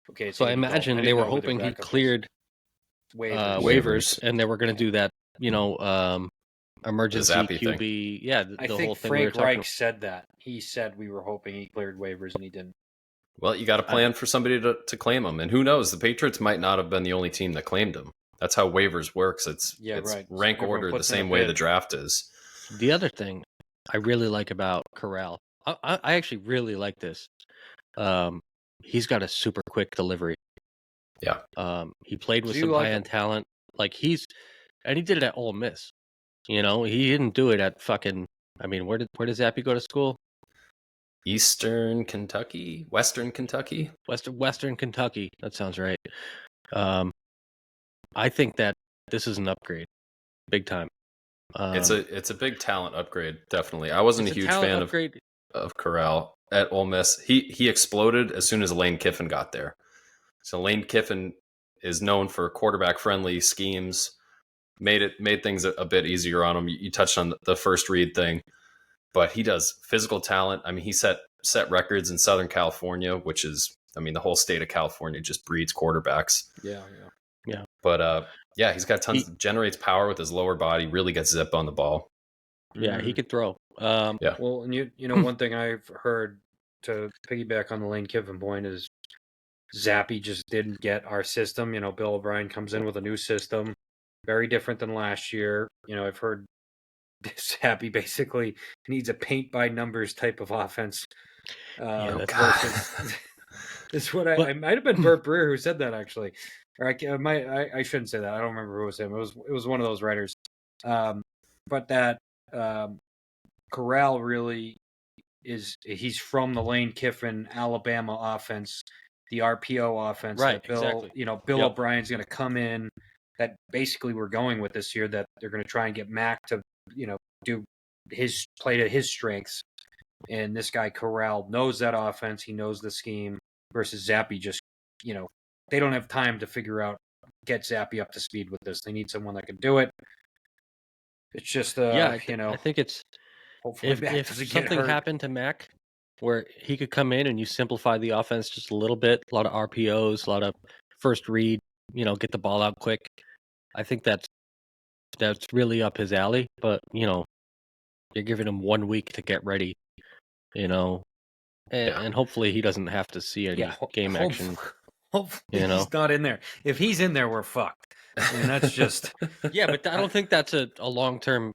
[SPEAKER 2] Okay, it's
[SPEAKER 3] So I
[SPEAKER 2] Andy Dalton.
[SPEAKER 3] imagine
[SPEAKER 2] I
[SPEAKER 3] they
[SPEAKER 2] didn't
[SPEAKER 3] were
[SPEAKER 2] know who their
[SPEAKER 3] hoping he
[SPEAKER 2] backup was.
[SPEAKER 3] cleared
[SPEAKER 2] Waivers.
[SPEAKER 3] waivers, and they were going to do that, emergency
[SPEAKER 1] Zappy
[SPEAKER 3] QB.
[SPEAKER 1] thing.
[SPEAKER 3] Yeah,
[SPEAKER 2] I
[SPEAKER 3] the
[SPEAKER 2] think
[SPEAKER 3] whole thing we were
[SPEAKER 2] Frank
[SPEAKER 3] talking
[SPEAKER 2] Reich
[SPEAKER 3] about.
[SPEAKER 2] said that. He said we were hoping he cleared waivers, and he didn't.
[SPEAKER 1] Well, you got to plan for somebody to claim him, and who knows? The Patriots might not have been the only team that claimed him. That's how waivers works. It's
[SPEAKER 2] right.
[SPEAKER 1] rank
[SPEAKER 2] Everyone
[SPEAKER 1] ordered the
[SPEAKER 2] puts in a
[SPEAKER 1] same way the
[SPEAKER 2] bid.
[SPEAKER 1] draft is.
[SPEAKER 3] The other thing I really like about Corral, I actually really like this. He's got a super quick delivery.
[SPEAKER 1] Yeah.
[SPEAKER 3] He played with
[SPEAKER 2] Do you
[SPEAKER 3] some
[SPEAKER 2] like
[SPEAKER 3] high end talent. Like and he did it at Ole Miss. He didn't do it at fucking. I mean, where did Zappy go to school?
[SPEAKER 1] Western Kentucky.
[SPEAKER 3] Western Kentucky. That sounds right. I think that this is an upgrade, big time.
[SPEAKER 1] It's a big talent upgrade, definitely. I wasn't a huge fan of Corral at Ole Miss. He exploded as soon as Lane Kiffin got there. So Lane Kiffin is known for quarterback friendly schemes. Made things a bit easier on him. You touched on the first read thing, but he does physical talent. I mean, he set records in Southern California, which is, I mean, the whole state of California just breeds quarterbacks.
[SPEAKER 2] Yeah.
[SPEAKER 1] But yeah, he's got tons. Generates power with his lower body. Really gets zip on the ball.
[SPEAKER 3] Yeah, he could throw.
[SPEAKER 1] Yeah.
[SPEAKER 2] Well, and you know, one thing I've heard to piggyback on the Lane Kiffin point is Zappy just didn't get our system. You know, Bill O'Brien comes in with a new system, very different than last year. You know, I've heard Zappy basically needs a paint by numbers type of offense. Versus, it's what I might have been Burt Breer who said that actually, or I shouldn't say that. I don't remember who it was him. It was one of those writers. But that Corral really he's from the Lane Kiffin Alabama offense, the RPO offense.
[SPEAKER 3] Right,
[SPEAKER 2] that Bill,
[SPEAKER 3] exactly.
[SPEAKER 2] Bill O'Brien's going to come in. That basically we're going with this year. That they're going to try and get Mac to do his play to his strengths. And this guy Corral knows that offense. He knows the scheme. Versus Zappy, just they don't have time to figure out get Zappy up to speed with this. They need someone that can do it. It's just
[SPEAKER 3] I think it's
[SPEAKER 2] hopefully
[SPEAKER 3] if something happened to Mac where he could come in and you simplify the offense just a little bit, a lot of RPOs, a lot of first read, get the ball out quick. I think that's really up his alley. But you're giving him 1 week to get ready, and hopefully he doesn't have to see any game action.
[SPEAKER 2] Hopefully he's not in there. If he's in there, we're fucked. I mean, that's just
[SPEAKER 3] yeah. But I don't think that's a long term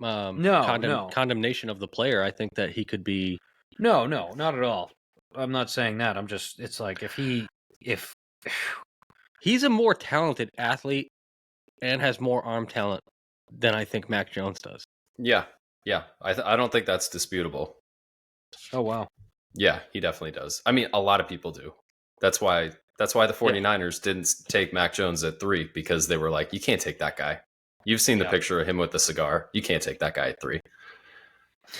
[SPEAKER 3] condemnation of the player. I think that he could be.
[SPEAKER 2] No, not at all. I'm not saying that. I'm just. It's like if
[SPEAKER 3] he's a more talented athlete and has more arm talent than I think Mac Jones does.
[SPEAKER 1] Yeah. I don't think that's disputable.
[SPEAKER 2] Oh wow.
[SPEAKER 1] Yeah, he definitely does. I mean, a lot of people do. That's why the 49ers didn't take Mac Jones at 3, because they were like, you can't take that guy. You've seen the picture of him with the cigar. You can't take that guy at 3.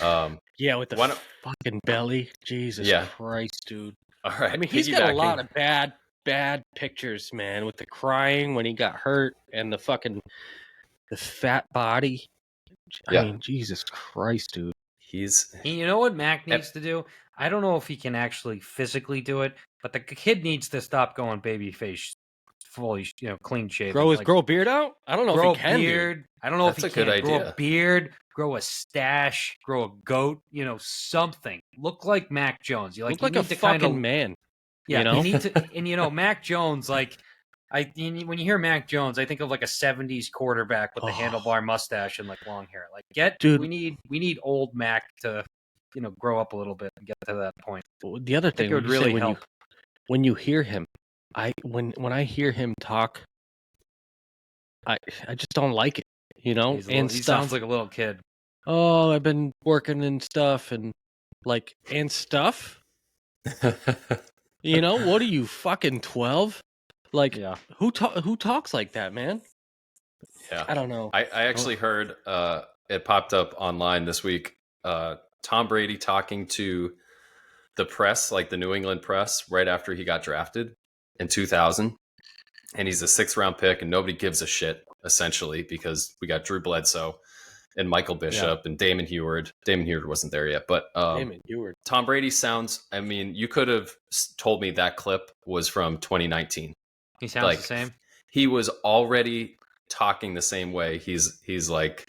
[SPEAKER 3] With the fucking belly. Jesus Christ, dude.
[SPEAKER 1] All right.
[SPEAKER 3] I mean, he's got a lot of bad pictures, man, with the crying when he got hurt and the fat body. I mean, Jesus Christ, dude.
[SPEAKER 2] You know what Mac needs to do? I don't know if he can actually physically do it, but the kid needs to stop going babyface, fully, clean shaven.
[SPEAKER 3] Grow a beard out? I don't know if he can.
[SPEAKER 2] Beard. I don't know if he can.
[SPEAKER 1] That's a good idea.
[SPEAKER 2] Grow a beard, grow a stash, grow a goat. Something. Look like Mac Jones. You
[SPEAKER 3] look like a fucking man.
[SPEAKER 2] Yeah, you need to. And Mac Jones, like. When you hear Mac Jones, I think of like a '70s quarterback with the handlebar mustache and like long hair. Like, we need old Mac to, grow up a little bit and get to that point.
[SPEAKER 3] The other thing
[SPEAKER 2] it would really help
[SPEAKER 3] when you hear him. When I hear him talk, I just don't like it. He
[SPEAKER 2] sounds like a little kid.
[SPEAKER 3] Oh, I've been working and stuff and stuff. What are you, fucking 12? Like, who talks like that, man?
[SPEAKER 1] Yeah,
[SPEAKER 3] I don't know.
[SPEAKER 1] I actually heard it popped up online this week. Tom Brady talking to the press, like the New England press, right after he got drafted in 2000, and he's a 6th round pick, and nobody gives a shit essentially because we got Drew Bledsoe and Michael Bishop and Damon Heward. Damon Heward wasn't there yet, but
[SPEAKER 3] Damon Heward.
[SPEAKER 1] Tom Brady sounds. I mean, you could have told me that clip was from 2019.
[SPEAKER 2] He sounds the same.
[SPEAKER 1] He was already talking the same way. He's like,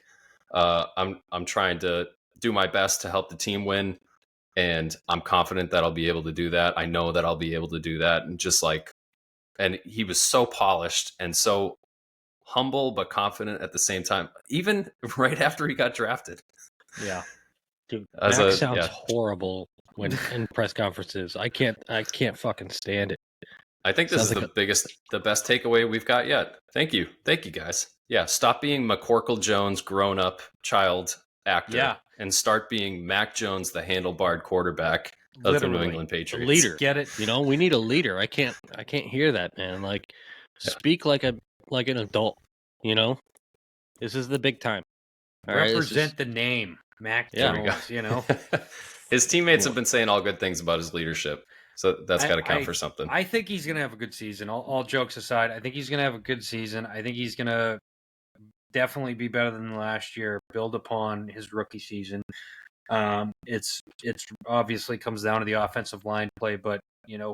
[SPEAKER 1] I'm trying to do my best to help the team win, and I'm confident that I'll be able to do that. I know that I'll be able to do that, and just like, and he was so polished and so humble but confident at the same time, even right after he got drafted.
[SPEAKER 3] Yeah, dude, Max sounds horrible when in press conferences. I can't fucking stand it.
[SPEAKER 1] I think this is the best takeaway we've got yet. Thank you, guys. Yeah, stop being McCorkle Jones, grown up child actor, and start being Mac Jones, the handlebarred quarterback of the New England Patriots.
[SPEAKER 3] A leader,
[SPEAKER 2] get it?
[SPEAKER 3] You know, we need a leader. I can't hear that, man. Like, speak like an adult. You know, this is the big time.
[SPEAKER 2] All represent the name, Mac Jones. You know,
[SPEAKER 1] his teammates have been saying all good things about his leadership. So that's got to count for something.
[SPEAKER 2] I think he's going to have a good season. All jokes aside, I think he's going to have a good season. I think he's going to definitely be better than last year, build upon his rookie season. It's obviously comes down to the offensive line play, but, you know,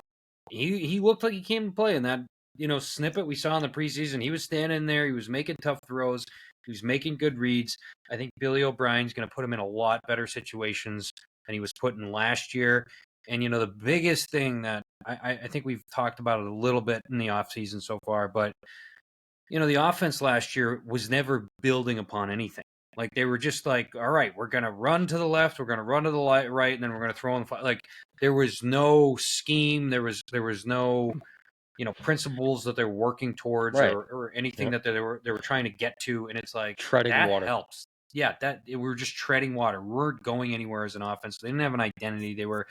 [SPEAKER 2] he looked like he came to play in that, you know, snippet we saw in the preseason. He was standing there. He was making tough throws. He was making good reads. I think Billy O'Brien's going to put him in a lot better situations than he was put in last year. And, you know, the biggest thing that I think we've talked about it a little bit in the offseason so far, but, you know, the offense last year was never building upon anything. Like, they were just like, all right, we're going to run to the left, we're going to run to the right, and then we're going to throw in the like, there was no scheme. There was no, you know, principles that they're working towards or anything that they were trying to get to. And it's like,
[SPEAKER 3] treading water
[SPEAKER 2] helps. Yeah, we were just treading water. We weren't going anywhere as an offense. They didn't have an identity. They were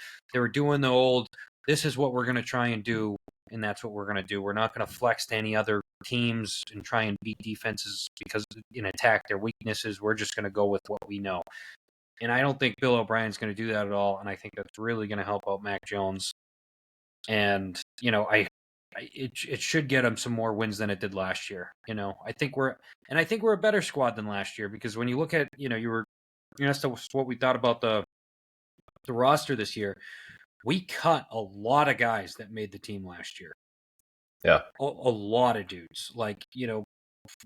[SPEAKER 2] doing the old, this is what we're going to try and do, and that's what we're going to do. We're not going to flex to any other teams and try and beat defenses because in attack their weaknesses. We're just going to go with what we know. And I don't think Bill O'Brien's going to do that at all, and I think that's really going to help out Mac Jones. And, you know, it should get him some more wins than it did last year. You know, I think we're a better squad than last year, because when you look at, you know, you asked us what we thought about the roster this year. We cut a lot of guys that made the team last year.
[SPEAKER 1] Yeah,
[SPEAKER 2] a lot of dudes. Like, you know,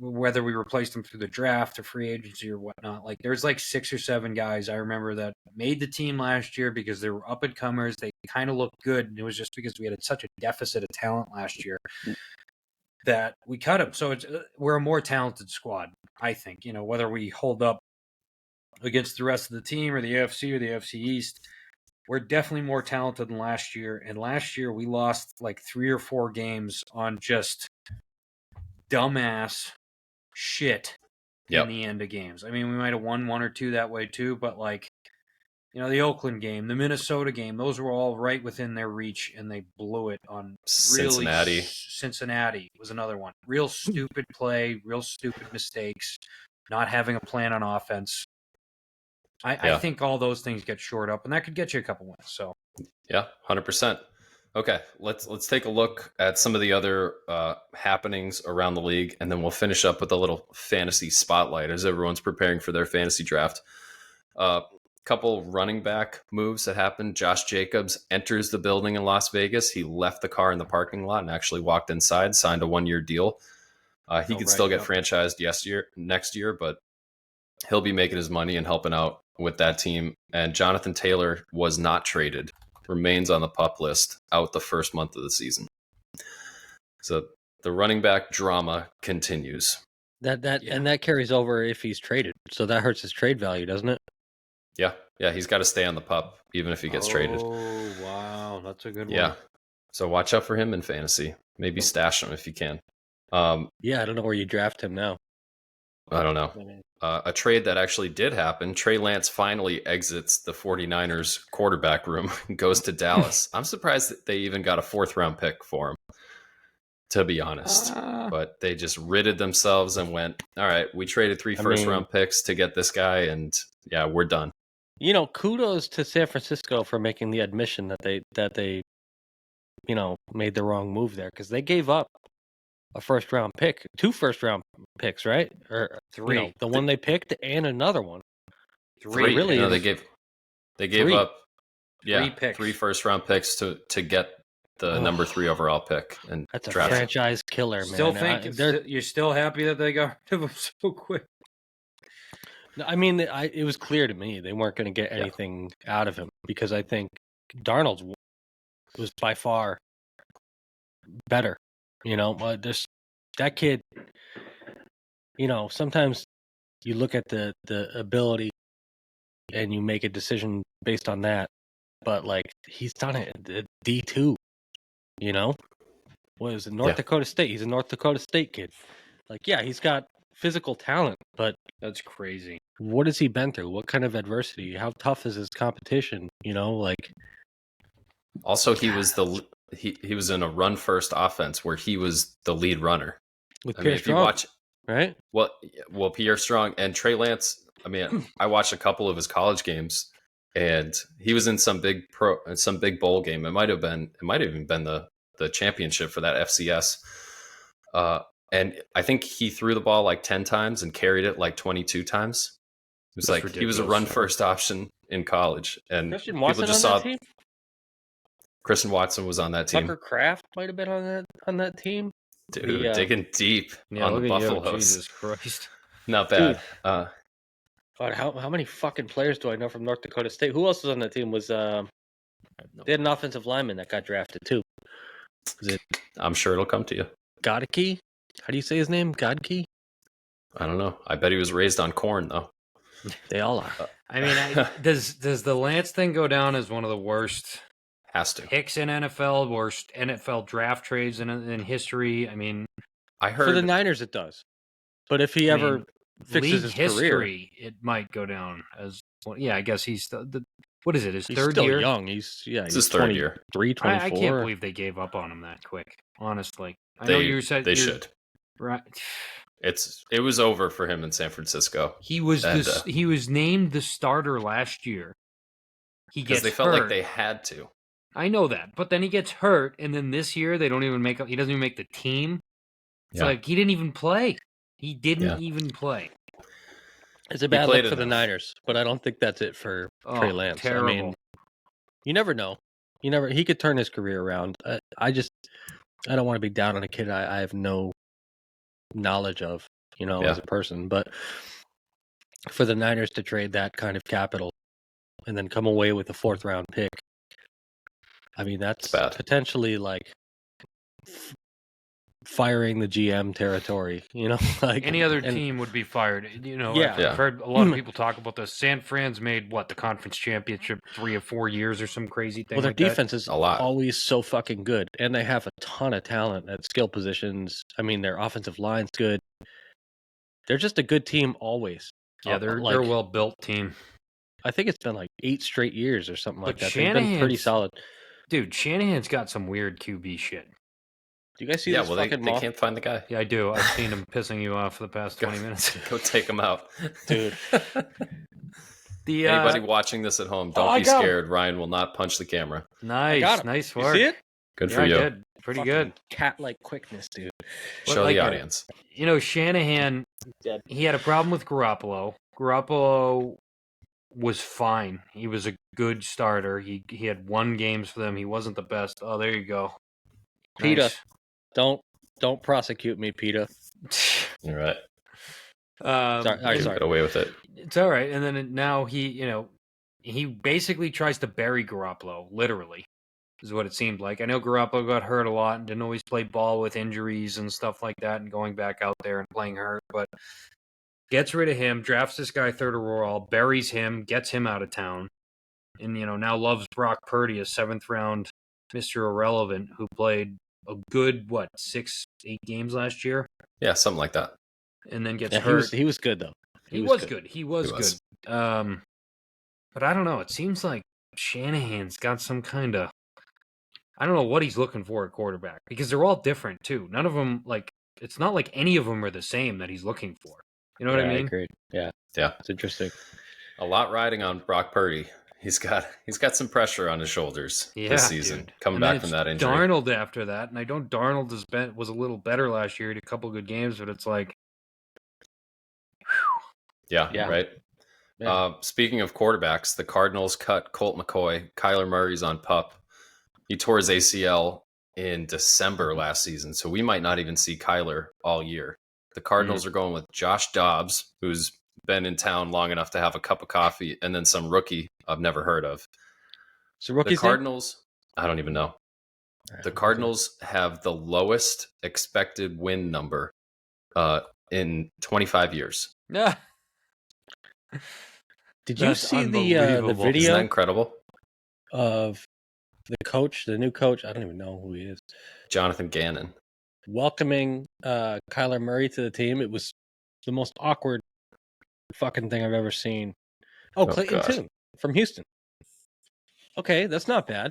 [SPEAKER 2] whether we replaced them through the draft or free agency or whatnot, like there's like 6 or 7 guys I remember that made the team last year because they were up and comers. They kind of looked good, and it was just because we had such a deficit of talent last year that we cut them. So we're a more talented squad, I think. You know, whether we hold up against the rest of the team or the AFC or the AFC East, we're definitely more talented than last year. And last year we lost like 3 or 4 games on just dumbass shit in the end of games. I mean, we might have won 1 or 2 that way too, but like, you know, the Oakland game, the Minnesota game, those were all right within their reach, and they blew it on
[SPEAKER 1] Cincinnati.
[SPEAKER 2] Cincinnati was another one. Real stupid play, real stupid mistakes, not having a plan on offense. I think all those things get shored up, and that could get you a couple wins. So,
[SPEAKER 1] yeah, 100%. Okay, let's take a look at some of the other happenings around the league, and then we'll finish up with a little fantasy spotlight as everyone's preparing for their fantasy draft. Couple running back moves that happened. Josh Jacobs enters the building in Las Vegas. He left the car in the parking lot and actually walked inside, signed a 1-year deal. He could still get franchised next year, but he'll be making his money and helping out with that team. And Jonathan Taylor was not traded, remains on the PUP list, out the first month of the season. So the running back drama continues.
[SPEAKER 3] And that carries over if he's traded. So that hurts his trade value, doesn't it?
[SPEAKER 1] Yeah, he's got to stay on the PUP even if he gets traded.
[SPEAKER 2] Oh, wow, that's a good one.
[SPEAKER 1] Yeah, so watch out for him in fantasy. Maybe stash him if you can.
[SPEAKER 3] I don't know where you draft him now.
[SPEAKER 1] I don't know. A trade that actually did happen. Trey Lance finally exits the 49ers quarterback room and goes to Dallas. I'm surprised that they even got a 4th-round pick for him, to be honest. But they just ridded themselves and went, all right, we traded 3 first-round picks to get this guy, and yeah, we're done.
[SPEAKER 3] You know, kudos to San Francisco for making the admission that they you know, made the wrong move there, because they gave up a first round pick, 2 first round picks, right? Or
[SPEAKER 2] 3.
[SPEAKER 3] the one they picked and another one.
[SPEAKER 2] 3.
[SPEAKER 3] really
[SPEAKER 1] No,
[SPEAKER 3] is-
[SPEAKER 1] they gave
[SPEAKER 3] Three.
[SPEAKER 1] up
[SPEAKER 3] 3 picks.
[SPEAKER 1] 3 first round picks to get the number 3 overall pick and
[SPEAKER 3] That's a
[SPEAKER 1] draft.
[SPEAKER 3] franchise killer, man.
[SPEAKER 2] Still think you're still happy that they got rid of him so quick.
[SPEAKER 3] I mean, it was clear to me they weren't going to get anything out of him because I think Darnold was by far better. That kid. Sometimes you look at the ability and you make a decision based on that, but like he's done it at D2. What is it? North Dakota State. He's a North Dakota State kid. Like, yeah, he's got physical talent, but
[SPEAKER 2] That's crazy.
[SPEAKER 3] what has he been through? What kind of adversity? How tough is his competition?
[SPEAKER 1] Also, he was he was in a run first offense where he was the lead runner.
[SPEAKER 3] with
[SPEAKER 1] I
[SPEAKER 3] Pierre
[SPEAKER 1] mean, if you
[SPEAKER 3] Strong,
[SPEAKER 1] watch,
[SPEAKER 3] right?
[SPEAKER 1] well, Pierre Strong and Trey Lance. I mean, I watched a couple of his college games, and he was in some big bowl game. It might even been the championship for that FCS. And I think he threw the ball like 10 times and carried it like 22 times. It was
[SPEAKER 2] That's
[SPEAKER 1] like he was a
[SPEAKER 2] ridiculous.
[SPEAKER 1] run first option in college, and
[SPEAKER 3] Christian
[SPEAKER 1] people
[SPEAKER 3] Watson
[SPEAKER 1] just
[SPEAKER 3] on
[SPEAKER 1] saw
[SPEAKER 3] that team.
[SPEAKER 1] Christian Watson was on that team.
[SPEAKER 3] Tucker Kraft might have been on that team.
[SPEAKER 1] Dude, digging deep
[SPEAKER 2] Yeah,
[SPEAKER 1] on the
[SPEAKER 2] look at you,
[SPEAKER 1] Buffaloes.
[SPEAKER 2] Jesus Christ.
[SPEAKER 1] Not bad.
[SPEAKER 3] God, how many fucking players do I know from North Dakota State? Who else was on that team? They had an offensive lineman that got drafted too. Is it
[SPEAKER 1] I'm sure it'll come to you.
[SPEAKER 3] Godke? How do you say his name? Godke?
[SPEAKER 1] I don't know. I bet he was raised on corn though.
[SPEAKER 3] They all are.
[SPEAKER 2] I mean, does the Lance thing go down as one of the worst
[SPEAKER 1] Has to.
[SPEAKER 2] picks in NFL, worst NFL draft trades in history? I mean,
[SPEAKER 1] I heard
[SPEAKER 3] For the Niners, it does. But if he ever fixes
[SPEAKER 2] league
[SPEAKER 3] his
[SPEAKER 2] history,
[SPEAKER 3] career,
[SPEAKER 2] it might go down as one. Yeah, I guess he's what is it? His
[SPEAKER 3] he's
[SPEAKER 2] third
[SPEAKER 3] still
[SPEAKER 2] year.
[SPEAKER 3] young. He's
[SPEAKER 1] his third year.
[SPEAKER 3] 23, 24.
[SPEAKER 2] I can't believe they gave up on him that quick. Honestly, I know
[SPEAKER 1] They
[SPEAKER 2] you said
[SPEAKER 1] they should.
[SPEAKER 2] right.
[SPEAKER 1] It was over for him in San Francisco.
[SPEAKER 2] He was
[SPEAKER 1] And,
[SPEAKER 2] he was named the starter last year. He
[SPEAKER 1] Because
[SPEAKER 2] gets
[SPEAKER 1] they felt
[SPEAKER 2] hurt.
[SPEAKER 1] like they had to.
[SPEAKER 2] I know that, but then he gets hurt, and then this year they don't even he doesn't even make the team. It's
[SPEAKER 1] Yeah.
[SPEAKER 2] like he didn't even play. He didn't even play.
[SPEAKER 3] It's a bad
[SPEAKER 1] played
[SPEAKER 3] look for the
[SPEAKER 1] enough.
[SPEAKER 3] Niners, but I don't think that's it for Trey Lance.
[SPEAKER 2] Terrible.
[SPEAKER 3] I mean, you never know. He could turn his career around. I don't want to be down on a kid I have no knowledge of, as a person. But for the Niners to trade that kind of capital and then come away with a 4th round pick, I mean, that's
[SPEAKER 1] bad.
[SPEAKER 3] potentially like firing the GM territory, like
[SPEAKER 2] Any other team would be fired.
[SPEAKER 3] Yeah.
[SPEAKER 2] I've heard a lot of people talk about this. San Fran's made the conference championship 3 or 4 years or some crazy thing.
[SPEAKER 3] Well, their
[SPEAKER 2] like that.
[SPEAKER 3] defense is
[SPEAKER 1] A lot.
[SPEAKER 3] always so fucking good, and they have a ton of talent at skill positions. I mean, their offensive line's good. They're just a good team always.
[SPEAKER 2] Yeah, they're a well built team.
[SPEAKER 3] I think it's been like 8 straight years or something like
[SPEAKER 2] But
[SPEAKER 3] that. They've been pretty
[SPEAKER 2] Shanahan's-
[SPEAKER 3] solid.
[SPEAKER 2] Dude, Shanahan's got some weird QB shit.
[SPEAKER 3] Do you guys see
[SPEAKER 1] Yeah,
[SPEAKER 3] this
[SPEAKER 1] well, they
[SPEAKER 3] fucking moth?
[SPEAKER 1] can't find the guy.
[SPEAKER 2] Yeah, I do. I've seen him pissing you off for the past 20 minutes.
[SPEAKER 1] Go take him out.
[SPEAKER 3] Dude.
[SPEAKER 1] Anybody watching this at home, don't
[SPEAKER 3] I
[SPEAKER 1] be
[SPEAKER 3] got him.
[SPEAKER 1] scared. Ryan will not punch the camera.
[SPEAKER 2] Nice
[SPEAKER 3] You
[SPEAKER 2] work.
[SPEAKER 3] see it?
[SPEAKER 1] Good
[SPEAKER 2] Yeah,
[SPEAKER 1] for you.
[SPEAKER 2] I did. Pretty
[SPEAKER 3] Fucking
[SPEAKER 2] good.
[SPEAKER 3] cat-like quickness, dude.
[SPEAKER 1] Show
[SPEAKER 2] Like,
[SPEAKER 1] the audience.
[SPEAKER 2] Shanahan, he had a problem with Garoppolo. Garoppolo was fine. He was a good starter. He had 1 games for them. He wasn't the best. Oh, there you go.
[SPEAKER 3] PETA.
[SPEAKER 2] Nice.
[SPEAKER 3] Don't prosecute me, PETA.
[SPEAKER 1] All right.
[SPEAKER 3] Sorry.
[SPEAKER 1] Get away with it.
[SPEAKER 2] It's all right. And then now he basically tries to bury Garoppolo, literally, is what it seemed like. I know Garoppolo got hurt a lot and didn't always play ball with injuries and stuff like that and going back out there and playing hurt, but gets rid of him, drafts this guy 3rd overall, buries him, gets him out of town, and, now loves Brock Purdy, a 7th round Mr. Irrelevant, who played a good, 6-8 games last year,
[SPEAKER 1] Yeah, something like that.
[SPEAKER 2] and then gets
[SPEAKER 3] Yeah,
[SPEAKER 2] hurt.
[SPEAKER 3] he was good though.
[SPEAKER 2] He was good. He was good. But I don't know. It seems like Shanahan's got some kind of... I don't know what he's looking for at quarterback, because they're all different, too. None of them, it's not like any of them are the same that he's looking for. You know what I mean?
[SPEAKER 3] Agreed. Yeah.
[SPEAKER 1] Yeah.
[SPEAKER 3] It's interesting.
[SPEAKER 1] A lot riding on Brock Purdy. He's got some pressure on his shoulders this season,
[SPEAKER 2] dude.
[SPEAKER 1] coming
[SPEAKER 2] And then
[SPEAKER 1] back from
[SPEAKER 2] it's
[SPEAKER 1] that injury.
[SPEAKER 2] Darnold after that, and I know Darnold was a little better last year. He had a couple good games, but it's like,
[SPEAKER 1] Yeah, right.
[SPEAKER 3] Yeah.
[SPEAKER 1] Speaking of quarterbacks, the Cardinals cut Colt McCoy. Kyler Murray's on PUP. He tore his ACL in December last season, so we might not even see Kyler all year. The Cardinals are going with Josh Dobbs, who's been in town long enough to have a cup of coffee, and then some rookie I've never heard of.
[SPEAKER 3] So
[SPEAKER 1] The
[SPEAKER 3] rookie's
[SPEAKER 1] Cardinals, I don't even know.
[SPEAKER 3] name?
[SPEAKER 1] The Cardinals have the lowest expected win number in 25 years.
[SPEAKER 2] yeah.
[SPEAKER 3] Did you
[SPEAKER 2] That's
[SPEAKER 3] see the
[SPEAKER 2] unbelievable.
[SPEAKER 1] Isn't that
[SPEAKER 3] video
[SPEAKER 1] incredible?
[SPEAKER 3] of the coach, the new coach? I don't even know who he is.
[SPEAKER 1] Jonathan Gannon.
[SPEAKER 3] Welcoming Kyler Murray to the team. It was the most awkward fucking thing I've ever seen. Oh, Clayton
[SPEAKER 1] God.
[SPEAKER 3] Tune from Houston. Okay, that's not bad.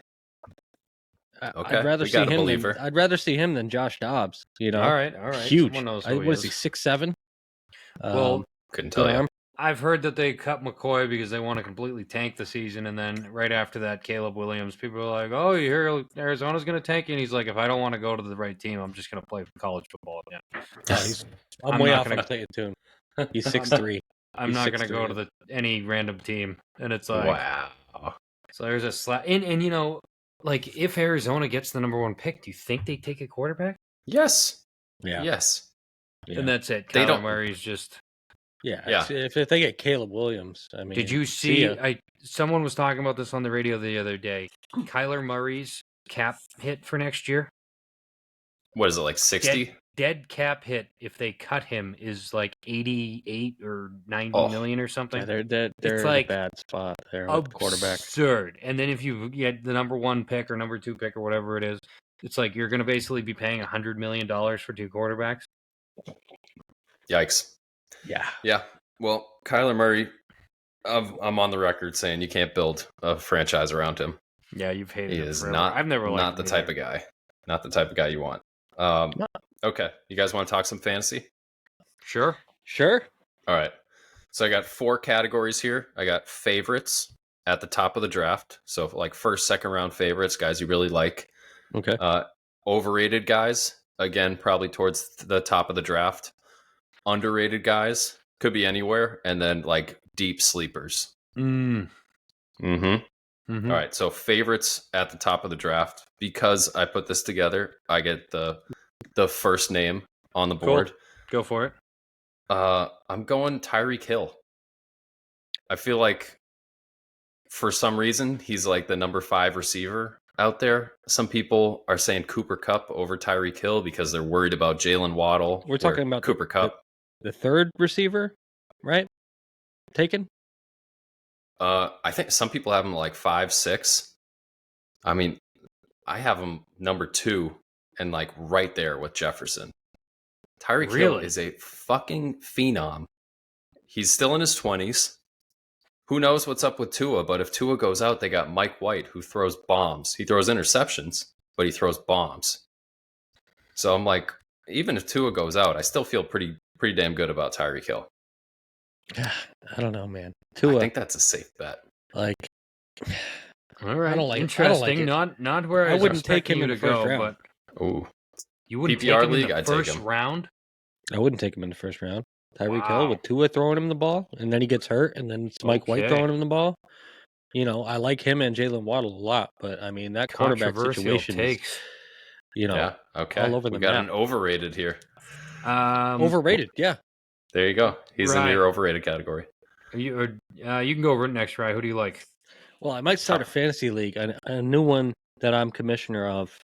[SPEAKER 1] Okay,
[SPEAKER 3] I'd rather
[SPEAKER 1] we
[SPEAKER 3] see
[SPEAKER 1] got a
[SPEAKER 3] him
[SPEAKER 1] believer.
[SPEAKER 3] than I'd rather see him than Josh Dobbs. You know,
[SPEAKER 2] All right.
[SPEAKER 3] huge.
[SPEAKER 2] Someone knows who
[SPEAKER 3] What
[SPEAKER 2] he
[SPEAKER 3] is he?
[SPEAKER 2] is.
[SPEAKER 3] 6'7"?
[SPEAKER 2] Well,
[SPEAKER 1] Couldn't
[SPEAKER 3] good
[SPEAKER 1] tell you.
[SPEAKER 3] arm.
[SPEAKER 2] I've heard that they cut McCoy because they want to completely tank the season, and then right after that, Caleb Williams. People are like, "Oh, you hear Arizona's going to tank?" And he's like, "If I don't want to go to the right team, I'm just going to play college football again."
[SPEAKER 3] I'm
[SPEAKER 2] I'm
[SPEAKER 3] way
[SPEAKER 2] not
[SPEAKER 3] off
[SPEAKER 2] gonna-
[SPEAKER 3] on Clayton Tune. He's 6'3".
[SPEAKER 2] I'm
[SPEAKER 3] He's
[SPEAKER 2] not going to
[SPEAKER 3] 6'3".
[SPEAKER 2] go to any random team, and it's like,
[SPEAKER 1] Wow.
[SPEAKER 2] so there's a slap. And you know, like if Arizona gets the number 1 pick, do you think they take a quarterback?
[SPEAKER 1] Yes.
[SPEAKER 3] Yeah.
[SPEAKER 1] Yes.
[SPEAKER 3] Yeah.
[SPEAKER 2] And that's it.
[SPEAKER 1] They
[SPEAKER 2] Kyler
[SPEAKER 1] don't-
[SPEAKER 2] Murray's just.
[SPEAKER 3] Yeah.
[SPEAKER 1] Yeah.
[SPEAKER 3] If they get Caleb Williams, I mean,
[SPEAKER 2] Did you
[SPEAKER 3] see
[SPEAKER 2] see?
[SPEAKER 3] ya.
[SPEAKER 2] Someone was talking about this on the radio the other day. Kyler Murray's cap hit for next year.
[SPEAKER 1] What is it, like 60?
[SPEAKER 2] Dead cap hit if they cut him is like 88 or 90
[SPEAKER 1] Oh.
[SPEAKER 2] million or something.
[SPEAKER 3] Yeah, they're in
[SPEAKER 2] like
[SPEAKER 3] a bad spot there with the quarterback.
[SPEAKER 2] Absurd. And then if you get the number 1 pick or number 2 pick or whatever it is, it's like you're going to basically be paying $100 million for 2 quarterbacks.
[SPEAKER 1] Yikes.
[SPEAKER 3] Yeah.
[SPEAKER 1] Yeah. Well, Kyler Murray, I'm on the record saying you can't build a franchise around him.
[SPEAKER 2] Yeah, you've hated
[SPEAKER 1] He
[SPEAKER 2] him
[SPEAKER 1] is
[SPEAKER 2] forever.
[SPEAKER 1] not.
[SPEAKER 2] I've never liked
[SPEAKER 1] not
[SPEAKER 2] him
[SPEAKER 1] the
[SPEAKER 2] either.
[SPEAKER 1] type of guy. Not the type of guy you want. Okay. You guys want to talk some fantasy?
[SPEAKER 2] Sure.
[SPEAKER 3] Sure.
[SPEAKER 1] All right. So I got 4 categories here. I got favorites at the top of the draft. So like first, second round favorites, guys you really like.
[SPEAKER 3] Okay.
[SPEAKER 1] Overrated guys, again, probably towards the top of the draft. Underrated guys, could be anywhere. And then like deep sleepers.
[SPEAKER 2] Mm-hmm.
[SPEAKER 1] All right. So favorites at the top of the draft. Because I put this together, I get the first name on the board.
[SPEAKER 2] Go for it.
[SPEAKER 1] I'm going Tyreek Hill. I feel like for some reason he's like the number 5 receiver out there. Some people are saying Cooper Kupp over Tyreek Hill because they're worried about Jalen Waddle.
[SPEAKER 3] We're talking about
[SPEAKER 1] Cooper Kupp.
[SPEAKER 3] The third receiver, right? Taken?
[SPEAKER 1] I think some people have him like 5, 6. I mean, I have him number 2 and like right there with Jefferson. Tyreek Hill is a fucking phenom. He's still in his 20s. Who knows what's up with Tua, but if Tua goes out, they got Mike White who throws bombs. He throws interceptions, but he throws bombs. So I'm like, even if Tua goes out, I still feel pretty damn good about Tyreek Hill.
[SPEAKER 3] I don't know, man.
[SPEAKER 1] I think that's a safe bet.
[SPEAKER 3] Like,
[SPEAKER 2] all right,
[SPEAKER 3] I don't like
[SPEAKER 2] interesting.
[SPEAKER 3] it.
[SPEAKER 2] Not where
[SPEAKER 3] I
[SPEAKER 2] was
[SPEAKER 3] wouldn't take
[SPEAKER 2] expecting
[SPEAKER 3] him
[SPEAKER 2] you
[SPEAKER 3] in
[SPEAKER 2] to
[SPEAKER 3] the first
[SPEAKER 2] go,
[SPEAKER 3] round.
[SPEAKER 2] but
[SPEAKER 1] Ooh,
[SPEAKER 2] you wouldn't
[SPEAKER 1] PPR
[SPEAKER 2] take him
[SPEAKER 1] league,
[SPEAKER 2] in the
[SPEAKER 1] I'd take
[SPEAKER 2] first
[SPEAKER 1] him.
[SPEAKER 2] round.
[SPEAKER 3] I wouldn't take him in the first round. Tyreek
[SPEAKER 2] Wow.
[SPEAKER 3] Hill with Tua throwing him the ball, and then he gets hurt, and then it's Mike White
[SPEAKER 2] Okay.
[SPEAKER 3] throwing him the ball. You know, I like him and Jalen Waddle a lot, but I mean that quarterback
[SPEAKER 2] Controversial
[SPEAKER 3] situation is,
[SPEAKER 2] takes.
[SPEAKER 3] you know,
[SPEAKER 1] yeah, okay.
[SPEAKER 3] all over the
[SPEAKER 1] we got
[SPEAKER 3] map.
[SPEAKER 1] an overrated here.
[SPEAKER 3] Overrated. Yeah.
[SPEAKER 1] There you go. He's in
[SPEAKER 2] Right.
[SPEAKER 1] your overrated category.
[SPEAKER 2] You can go next, Ryan. Who do you like?
[SPEAKER 3] Well, I might start a fantasy league, a new one that I'm commissioner of.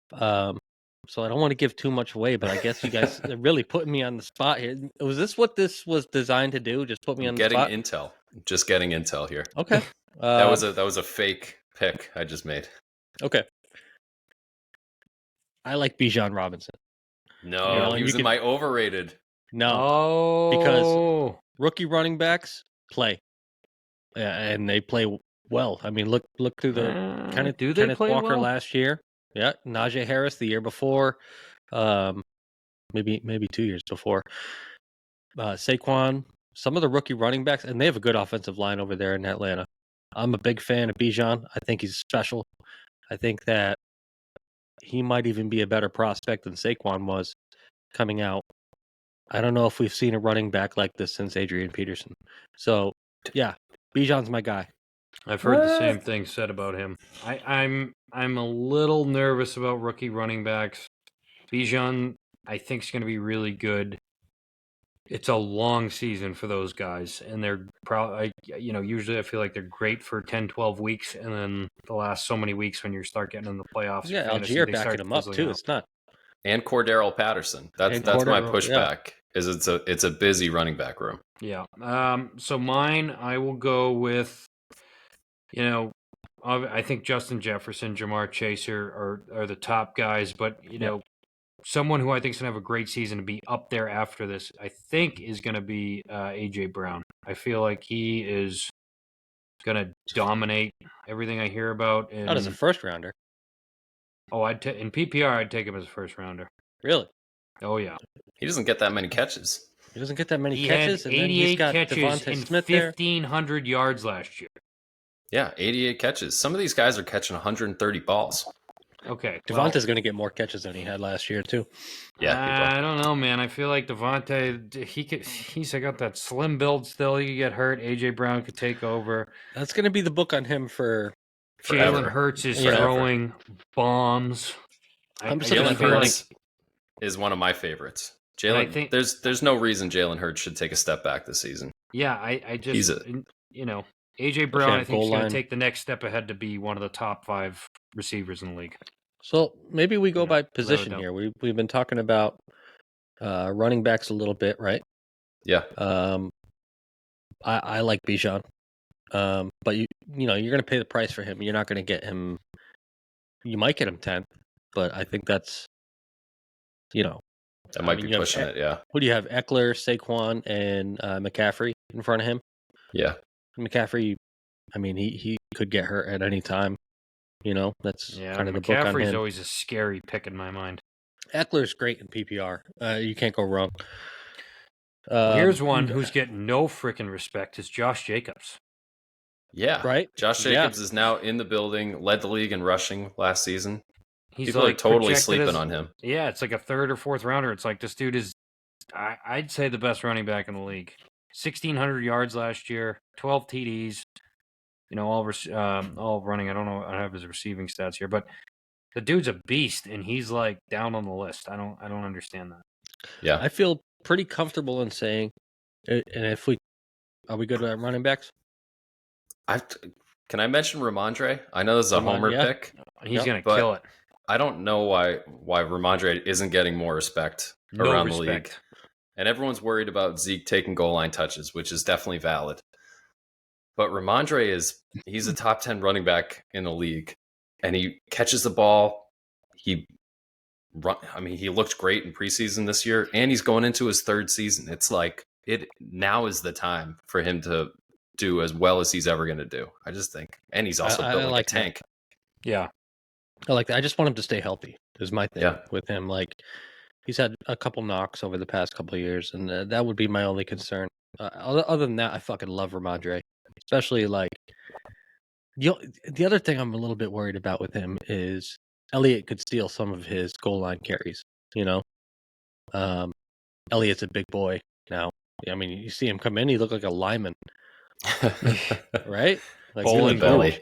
[SPEAKER 3] So I don't want to give too much away, but I guess you guys are really putting me on the spot here. Was this what this was designed to do? Just put me on the spot?
[SPEAKER 1] Intel. Just getting intel here.
[SPEAKER 3] Okay.
[SPEAKER 1] That was a fake pick I just made.
[SPEAKER 3] Okay. I like Bijan Robinson.
[SPEAKER 1] No, he was in my overrated.
[SPEAKER 3] No, because rookie running backs play, and they play well. I mean, look through the kind of Kenneth Walker
[SPEAKER 2] well?
[SPEAKER 3] last year. Yeah, Najee Harris the year before, maybe 2 years before. Saquon, some of the rookie running backs, and they have a good offensive line over there in Atlanta. I'm a big fan of Bijan. I think he's special. I think that he might even be a better prospect than Saquon was coming out. I don't know if we've seen a running back like this since Adrian Peterson. So, yeah, Bijan's my guy.
[SPEAKER 2] I've heard the same thing said about him. I'm a little nervous about rookie running backs. Bijan, I think, is going to be really good. It's a long season for those guys, and they're probably, usually I feel like they're great for 10, 12 weeks, and then the last so many weeks when you start getting in the playoffs,
[SPEAKER 3] Yeah,
[SPEAKER 2] fantasy,
[SPEAKER 3] Algier
[SPEAKER 2] they
[SPEAKER 3] backing
[SPEAKER 2] start
[SPEAKER 3] him up
[SPEAKER 2] fizzling
[SPEAKER 3] too.
[SPEAKER 2] out.
[SPEAKER 3] It's not.
[SPEAKER 1] And Cordero Patterson. That's my pushback. Is it's a busy running back room.
[SPEAKER 2] Yeah. So mine, I will go with, I think Justin Jefferson, Jamar Chaser are the top guys, but someone who I think is going to have a great season to be up there after this, I think, is going to be AJ Brown. I feel like he is going to dominate everything I hear about.
[SPEAKER 3] Not as a first rounder.
[SPEAKER 2] Oh, in PPR, I'd take him as a first rounder.
[SPEAKER 3] Really?
[SPEAKER 2] Oh yeah.
[SPEAKER 1] He doesn't get that many catches.
[SPEAKER 3] He doesn't get that many
[SPEAKER 2] He
[SPEAKER 3] catches,
[SPEAKER 2] had
[SPEAKER 3] and then he's
[SPEAKER 2] 88
[SPEAKER 3] got
[SPEAKER 2] catches
[SPEAKER 3] Devontae
[SPEAKER 2] and
[SPEAKER 3] Smith there.
[SPEAKER 2] 1,500 yards last year.
[SPEAKER 1] Yeah, 88 catches. Some of these guys are catching 130 balls.
[SPEAKER 2] Okay.
[SPEAKER 3] Devontae's going to get more catches than he had last year too.
[SPEAKER 1] Yeah,
[SPEAKER 2] I don't know, man. I feel like Devontae, he's got that slim build still. He could get hurt. AJ Brown could take over.
[SPEAKER 3] That's going to be the book on him for
[SPEAKER 1] forever.
[SPEAKER 2] Jalen Hurts is
[SPEAKER 3] Forever.
[SPEAKER 2] throwing bombs.
[SPEAKER 3] I'm just looking
[SPEAKER 1] Jalen
[SPEAKER 3] at the running.
[SPEAKER 1] Hurts is one of my favorites. Jalen,
[SPEAKER 2] think-
[SPEAKER 1] there's no reason Jalen Hurts should take a step back this season.
[SPEAKER 2] Yeah, I just,
[SPEAKER 1] He's
[SPEAKER 2] AJ Brown, I think,
[SPEAKER 3] goal
[SPEAKER 2] is going
[SPEAKER 3] line.
[SPEAKER 2] to take the next step ahead to be one of the top 5 receivers in the league.
[SPEAKER 3] So maybe we go
[SPEAKER 2] Yeah,
[SPEAKER 3] by
[SPEAKER 2] without a
[SPEAKER 3] position
[SPEAKER 2] doubt.
[SPEAKER 3] here. We've been talking about running backs a little bit, right?
[SPEAKER 1] Yeah.
[SPEAKER 3] I like Bijan, but you're going to pay the price for him. You're not going to get him. You might get him 10th, but I think that's
[SPEAKER 1] That might be pushing it, yeah.
[SPEAKER 3] Who do you have? Eckler, Saquon, and McCaffrey in front of him.
[SPEAKER 1] Yeah.
[SPEAKER 3] McCaffrey, I mean, he could get hurt at any time. That's kind of the book on
[SPEAKER 2] McCaffrey's
[SPEAKER 3] him.
[SPEAKER 2] always a scary pick in my mind.
[SPEAKER 3] Eckler's great in PPR. You can't go wrong.
[SPEAKER 2] Here's one who's getting no freaking respect is Josh Jacobs.
[SPEAKER 1] Yeah.
[SPEAKER 3] Right?
[SPEAKER 1] Josh Jacobs is now in the building, led the league in rushing last season.
[SPEAKER 2] He's
[SPEAKER 1] People are totally
[SPEAKER 2] projected
[SPEAKER 1] sleeping
[SPEAKER 2] as-
[SPEAKER 1] on him.
[SPEAKER 2] Yeah, it's like a 3rd or 4th rounder. It's like this dude is, I'd say, the best running back in the league. 1,600 yards last year, 12 TDs. All running. I don't know. I don't have his receiving stats here, but the dude's a beast, and he's like down on the list. I don't understand that.
[SPEAKER 1] Yeah.
[SPEAKER 3] I feel pretty comfortable in saying, and if are we good at running backs?
[SPEAKER 1] Can I mention Ramondre? I know this is a homer pick.
[SPEAKER 2] He's gonna
[SPEAKER 1] but
[SPEAKER 2] kill it.
[SPEAKER 1] I don't know why Ramondre isn't getting more respect around the league. And everyone's worried about Zeke taking goal line touches, which is definitely valid. But Ramondre he's a top 10 running back in the league. And he catches the ball. He looked great in preseason this year, and he's going into his 3rd season. It's like now is the time for him to do as well as he's ever going to do. I just think. And he's also built like a tank.
[SPEAKER 2] Yeah.
[SPEAKER 3] I like that. I just want him to stay healthy is my thing with him. Like, he's had a couple knocks over the past couple of years, and that would be my only concern. Other than that, I fucking love Ramondre. Especially, like, the other thing I'm a little bit worried about with him is Elliott could steal some of his goal line carries, Elliott's a big boy now. I mean, you see him come in, he looked like a lineman, right? Like
[SPEAKER 1] Bowling belly.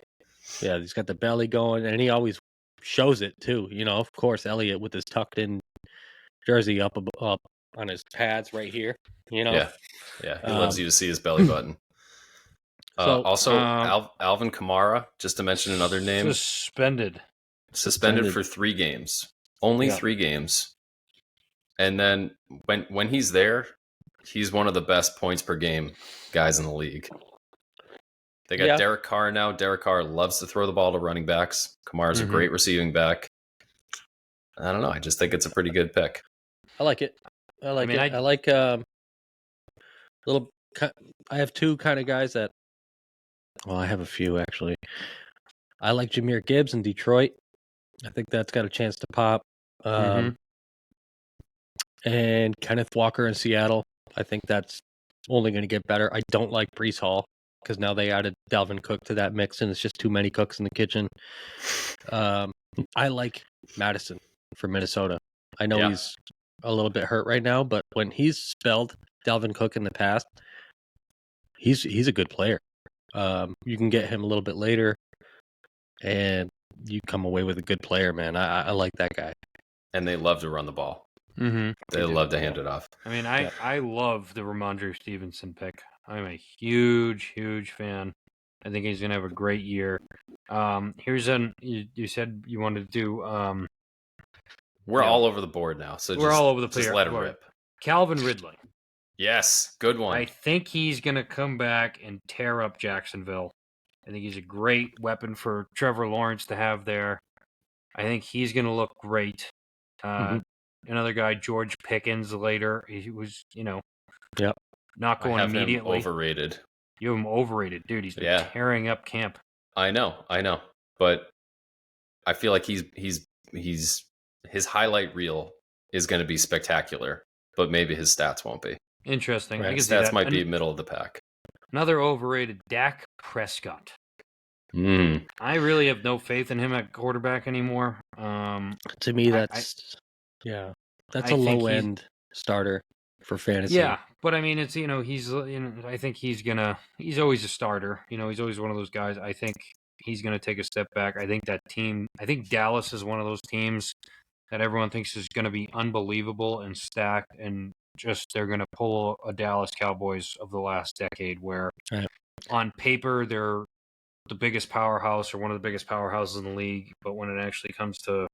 [SPEAKER 3] Yeah, he's got the belly going, and he always shows it too. Of course, Elliott with his tucked in jersey up on his pads right here.
[SPEAKER 1] Yeah, he loves you to see his belly button. Also, Alvin Kamara, just to mention another name,
[SPEAKER 2] suspended
[SPEAKER 1] for 3 games, only 3 games. And then when he's there, he's one of the best points per game guys in the league. They got Derek Carr now. Derek Carr loves to throw the ball to running backs. Kamara's a great receiving back. I don't know. I just think it's a pretty good pick.
[SPEAKER 3] I like it. I like little. I have 2 kind of guys that. Well, I have a few actually. I like Jahmyr Gibbs in Detroit. I think that's got a chance to pop. And Kenneth Walker in Seattle. I think that's only going to get better. I don't like Breece Hall. because now they added Dalvin Cook to that mix, and it's just too many cooks in the kitchen. I like Madison for Minnesota. I know he's a little bit hurt right now, but when he's spelled Dalvin Cook in the past, he's a good player. You can get him a little bit later, and you come away with a good player, man. I like that guy.
[SPEAKER 1] And they love to run the ball.
[SPEAKER 2] Mm-hmm.
[SPEAKER 1] They love to hand it off.
[SPEAKER 2] I mean, I love the Ramondre Stevenson pick. I'm a huge, huge fan. I think he's going to have a great year. Here's you said you wanted to do.
[SPEAKER 1] We're all over the board now, so
[SPEAKER 2] we're all over the
[SPEAKER 1] just let it rip.
[SPEAKER 2] Calvin Ridley.
[SPEAKER 1] Yes, good one.
[SPEAKER 2] I think he's going to come back and tear up Jacksonville. I think he's a great weapon for Trevor Lawrence to have there. I think he's going to look great. Another guy, George Pickens, later. He was, not going immediately.
[SPEAKER 1] Overrated.
[SPEAKER 2] You have him overrated, dude. He's been tearing up camp.
[SPEAKER 1] I know, but I feel like he's his highlight reel is going to be spectacular, but maybe his stats won't be.
[SPEAKER 2] Interesting.
[SPEAKER 1] Right. His stats might be middle of the pack.
[SPEAKER 2] Another overrated, Dak Prescott. I really have no faith in him at quarterback anymore.
[SPEAKER 3] To me, that's a low end starter for fantasy.
[SPEAKER 2] Yeah, but I mean, it's he's I think he's always a starter. He's always one of those guys. I think he's gonna take a step back. I think Dallas is one of those teams that everyone thinks is gonna be unbelievable and stacked, and just they're gonna pull a Dallas Cowboys of the last decade, where on paper they're the biggest powerhouse or one of the biggest powerhouses in the league, but when it actually comes to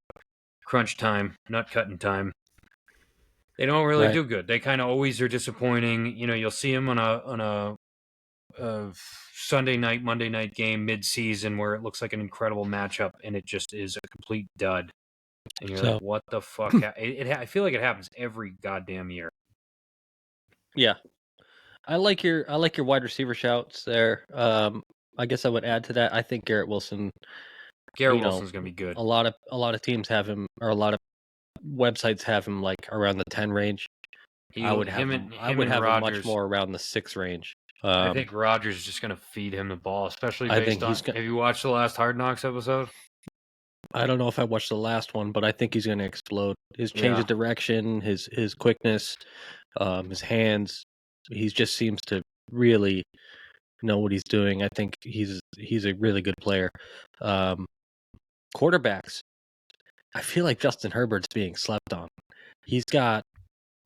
[SPEAKER 2] crunch time, nut cutting time, they don't really do good. They kind of always are disappointing. You'll see them on a Sunday night, Monday night game mid-season where it looks like an incredible matchup, and it just is a complete dud. And you're like, what the fuck? I feel like it happens every goddamn year.
[SPEAKER 3] Yeah, I like your wide receiver shouts there. I guess I would add to that. I think Garrett Wilson's
[SPEAKER 2] going to be good.
[SPEAKER 3] A lot of teams have him, or a lot of websites have him like around the 10 range. I would have him much more around the 6 range.
[SPEAKER 2] I think Rodgers is just going to feed him the ball, especially based on. Have you watched the last Hard Knocks episode?
[SPEAKER 3] I don't know if I watched the last one, but I think he's going to explode. His change of direction, his quickness, his hands. He just seems to really know what he's doing. I think he's a really good player. Quarterbacks, I feel like Justin Herbert's being slept on. He's got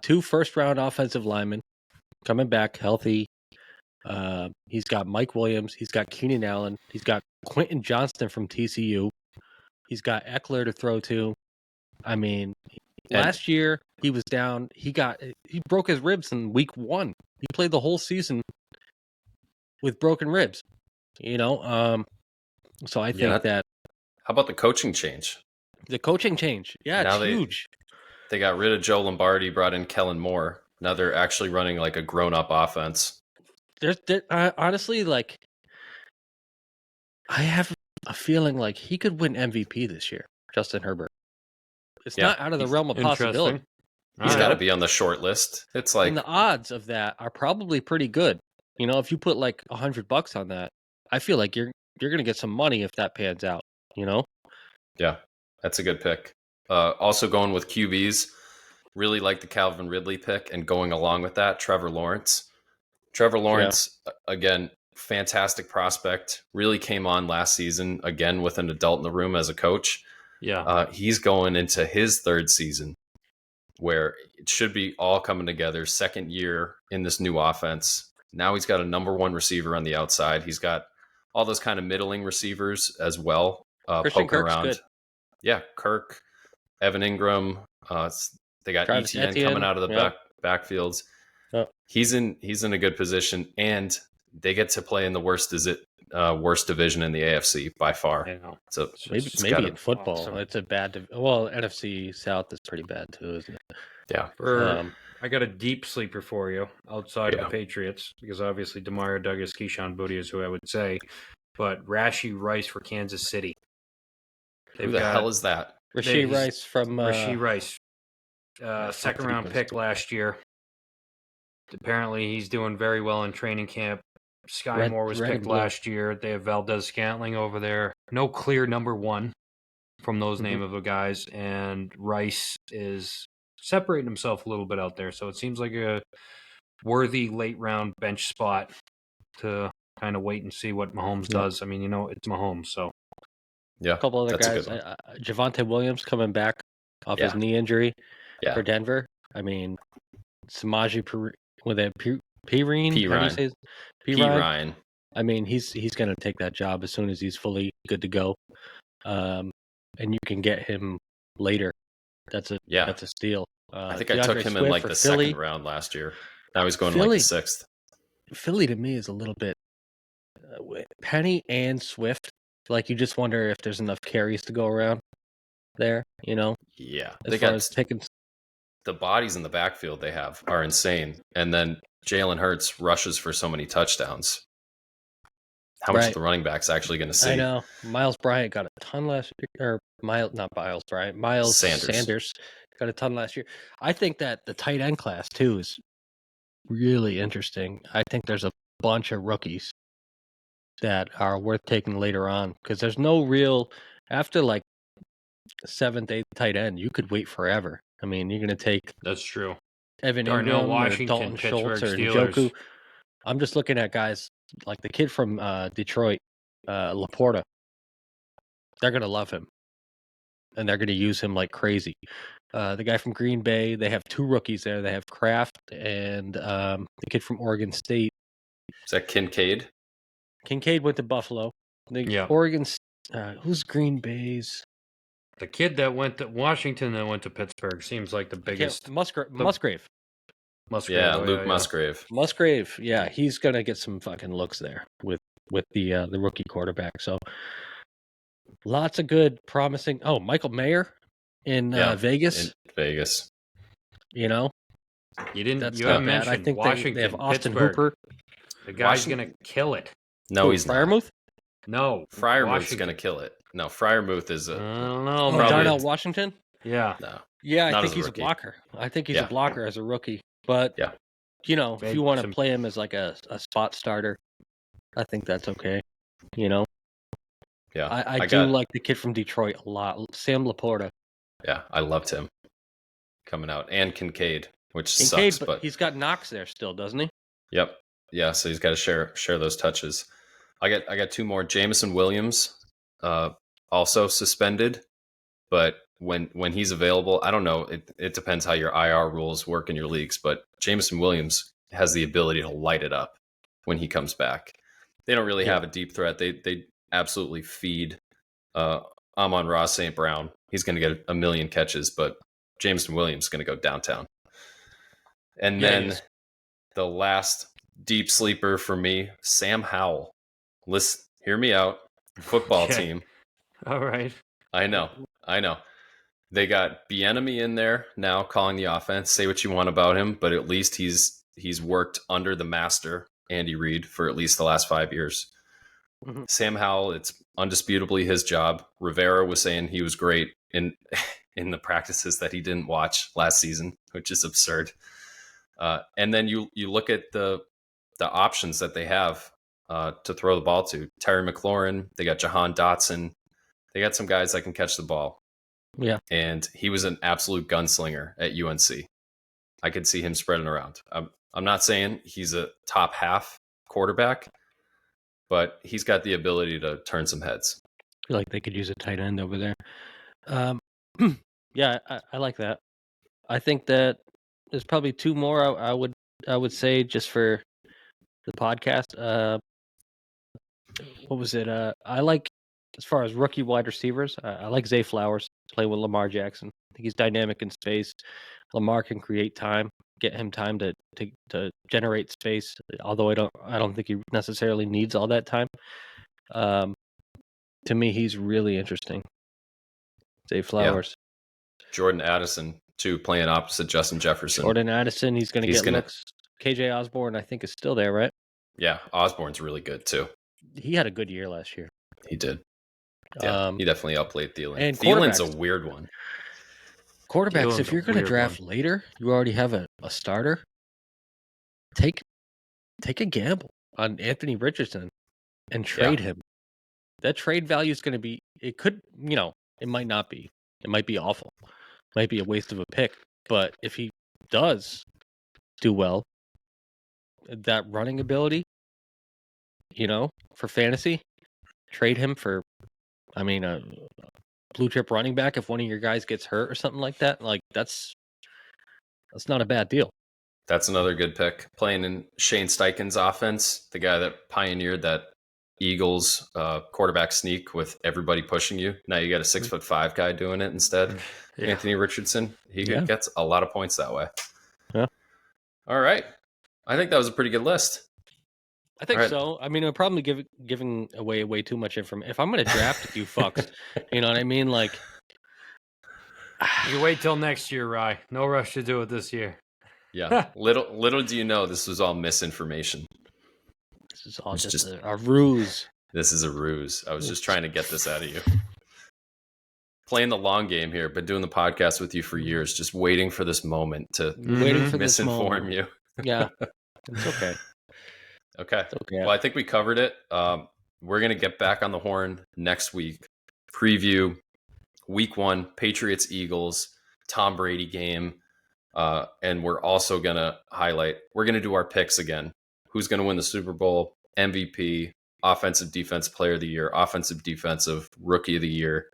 [SPEAKER 3] 2 first-round offensive linemen coming back healthy. He's got Mike Williams. He's got Keenan Allen. He's got Quentin Johnston from TCU. He's got Eckler to throw to. I mean, last year he was down. He broke his ribs in week 1. He played the whole season with broken ribs. So I think that.
[SPEAKER 1] How about the coaching change?
[SPEAKER 3] The coaching change, it's huge.
[SPEAKER 1] They got rid of Joe Lombardi, brought in Kellen Moore. Now they're actually running like a grown-up offense.
[SPEAKER 3] Honestly, like, I have a feeling like he could win MVP this year, Justin Herbert. It's not out of the realm of possibility.
[SPEAKER 1] He's got to be on the short list. It's like,
[SPEAKER 3] and the odds of that are probably pretty good. If you put like $100 on that, I feel like you're going to get some money if that pans out.
[SPEAKER 1] Yeah, that's a good pick. Also going with QBs, really like the Calvin Ridley pick, and going along with that, Trevor Lawrence. Again, fantastic prospect. Really came on last season, again, with an adult in the room as a coach.
[SPEAKER 2] Yeah.
[SPEAKER 1] He's going into his 3rd season where it should be all coming together. 2nd year in this new offense. Now he's got a number 1 receiver on the outside. He's got all those kind of middling receivers as well. Poking
[SPEAKER 3] Kirk's
[SPEAKER 1] around.
[SPEAKER 3] Good.
[SPEAKER 1] Yeah, Kirk, Evan Ingram. They got Etienne coming out of the backfields. Oh. He's in a good position, and they get to play in the worst division in the AFC by far. So
[SPEAKER 3] maybe in football, it's a bad. Well, NFC South is pretty bad too, isn't it?
[SPEAKER 1] Yeah.
[SPEAKER 2] I got a deep sleeper for you outside of the Patriots, because obviously Demario Douglas, Keyshawn Boutte is who I would say, but Rashee Rice for Kansas City.
[SPEAKER 1] Who the hell is that?
[SPEAKER 3] Rashee Rice from
[SPEAKER 2] Rashee Rice, 2nd-round pick last year. Apparently, he's doing very well in training camp. Sky Moore was
[SPEAKER 3] red and
[SPEAKER 2] picked
[SPEAKER 3] blue.
[SPEAKER 2] last year. They have Valdez Scantling over there. No clear number one from those name of the guys, and Rice is separating himself a little bit out there. So it seems like a worthy late round bench spot to kind of wait and see what Mahomes does. I mean, it's Mahomes, so.
[SPEAKER 1] Yeah,
[SPEAKER 3] A couple other
[SPEAKER 1] that's
[SPEAKER 3] guys.
[SPEAKER 1] a good one.
[SPEAKER 3] Javonte Williams coming back off his knee injury for Denver. I mean, Samaje Perine. How do you say his?
[SPEAKER 1] Ryan.
[SPEAKER 3] I mean, he's going to take that job as soon as he's fully good to go. And you can get him later. That's a steal.
[SPEAKER 1] I think I took him in like the second round last year. Now he's going like the sixth.
[SPEAKER 3] Philly to me is a little bit Penny and Swift. Like you just wonder if there's enough carries to go around there.
[SPEAKER 1] Yeah,
[SPEAKER 3] they got picking
[SPEAKER 1] the bodies in the backfield. They have are insane, and then Jalen Hurts rushes for so many touchdowns. How much are the running backs actually going to see?
[SPEAKER 3] I know. Miles Bryant got a ton last year, or Miles Sanders got a ton last year. I think that the tight end class too is really interesting. I think there's a bunch of rookies that are worth taking later on because there's no real after like 7th, 8th tight end. You could wait forever. I mean, you're going to take
[SPEAKER 2] that's true.
[SPEAKER 3] Evan
[SPEAKER 2] Darnell
[SPEAKER 3] Ingram
[SPEAKER 2] Washington,
[SPEAKER 3] or Dalton
[SPEAKER 2] Pittsburgh
[SPEAKER 3] Schultz or
[SPEAKER 2] Steelers.
[SPEAKER 3] Njoku. I'm just looking at guys like the kid from Detroit, Laporta. They're going to love him, and they're going to use him like crazy. The guy from Green Bay, they have 2 rookies there. They have Kraft and the kid from Oregon State.
[SPEAKER 1] Is that Kincaid?
[SPEAKER 3] Kincaid went to Buffalo. Oregon, who's Green Bay's?
[SPEAKER 2] The kid that went to Washington that went to Pittsburgh seems like the biggest.
[SPEAKER 3] Musgrave.
[SPEAKER 1] Yeah, Luke Musgrave.
[SPEAKER 3] Musgrave, yeah, he's gonna get some fucking looks there with the rookie quarterback. So lots of good, promising. Oh, Michael Mayer in Vegas.
[SPEAKER 1] In Vegas.
[SPEAKER 2] You haven't mentioned
[SPEAKER 3] I think
[SPEAKER 2] Washington.
[SPEAKER 3] They have Austin
[SPEAKER 2] Pittsburgh.
[SPEAKER 3] Hooper.
[SPEAKER 2] The guy's gonna kill it.
[SPEAKER 1] No, he's not.
[SPEAKER 3] Freiermuth?
[SPEAKER 2] No,
[SPEAKER 1] Freiermuth's gonna kill it. No, Freiermuth is
[SPEAKER 2] I don't know.
[SPEAKER 3] Darnell Washington.
[SPEAKER 2] Yeah.
[SPEAKER 1] No.
[SPEAKER 3] Yeah, I think he's a blocker. I think he's a blocker as a rookie. But if you want to play him as like a spot starter, I think that's okay. Yeah. I do like the kid from Detroit a lot, Sam Laporta.
[SPEAKER 1] Yeah, I loved him coming out, and Kincaid, sucks, but
[SPEAKER 3] he's got Knox there still, doesn't he?
[SPEAKER 1] Yep. Yeah, so he's got to share those touches. I got 2 more. Jameson Williams, also suspended, but when he's available, I don't know. It depends how your IR rules work in your leagues, but Jameson Williams has the ability to light it up when he comes back. They don't really have a deep threat. They absolutely feed Amon-Ra St. Brown. He's going to get a million catches, but Jameson Williams is going to go downtown. And then the last deep sleeper for me, Sam Howell. Listen, hear me out. Football team.
[SPEAKER 2] All right.
[SPEAKER 1] I know. They got Bieniemy in there now calling the offense. Say what you want about him, but at least he's worked under the master, Andy Reid, for at least the last 5 years. Mm-hmm. Sam Howell, it's undisputably his job. Rivera was saying he was great in the practices that he didn't watch last season, which is absurd. And then you look at the options that they have to throw the ball to. Terry McLaurin, they got Jahan Dotson. They got some guys that can catch the ball.
[SPEAKER 3] Yeah.
[SPEAKER 1] And he was an absolute gunslinger at UNC. I could see him spreading around. I'm not saying he's a top half quarterback, but he's got the ability to turn some heads.
[SPEAKER 3] I feel like they could use a tight end over there. Yeah, I like that. I think that there's probably 2 more I would say just for the podcast. What was it? I like, as far as rookie wide receivers, I like Zay Flowers playing with Lamar Jackson. I think he's dynamic in space. Lamar can create time, get him time to generate space. Although I don't think he necessarily needs all that time. To me, he's really interesting. Zay Flowers.
[SPEAKER 1] Yeah. Jordan Addison too, playing opposite Justin Jefferson.
[SPEAKER 3] Jordan Addison, he's going to get looks. KJ Osborne, I think, is still there, right?
[SPEAKER 1] Yeah, Osborne's really good too.
[SPEAKER 3] He had a good year last year.
[SPEAKER 1] He did. Yeah, he definitely outplayed Thielen.
[SPEAKER 3] And
[SPEAKER 1] Thielen's a weird one.
[SPEAKER 3] Quarterbacks, if you're going to draft later, you already have a starter. Take a gamble. on Anthony Richardson and trade him. That trade value is going to be, it could, it might not be. It might be awful. It might be a waste of a pick. But if he does do well, that running ability, for fantasy, trade him for, a blue chip running back if one of your guys gets hurt or something like that. Like, that's not a bad deal.
[SPEAKER 1] That's another good pick. Playing in Shane Steichen's offense, the guy that pioneered that Eagles quarterback sneak with everybody pushing you. Now you got a 6'5" guy doing it instead. Yeah. Anthony Richardson. He gets a lot of points that way.
[SPEAKER 3] Yeah.
[SPEAKER 1] All right. I think that was a pretty good list.
[SPEAKER 3] I think so. I mean, we're probably giving away way too much information. If I'm going to draft you fucks, you know what I mean? Like,
[SPEAKER 2] you wait till next year, Rye. No rush to do it this year.
[SPEAKER 1] Yeah. little do you know, this was all misinformation.
[SPEAKER 3] This is all just a ruse.
[SPEAKER 1] This is a ruse. I was just trying to get this out of you. Playing the long game here, but doing the podcast with you for years, just waiting for this moment to misinform you.
[SPEAKER 3] Yeah. It's okay.
[SPEAKER 1] Okay. Well, I think we covered it. We're going to get back on the horn next week. Preview week 1, Patriots, Eagles, Tom Brady game. And we're also going to we're going to do our picks again. Who's going to win the Super Bowl, MVP, offensive defensive player of the year, offensive defensive rookie of the year.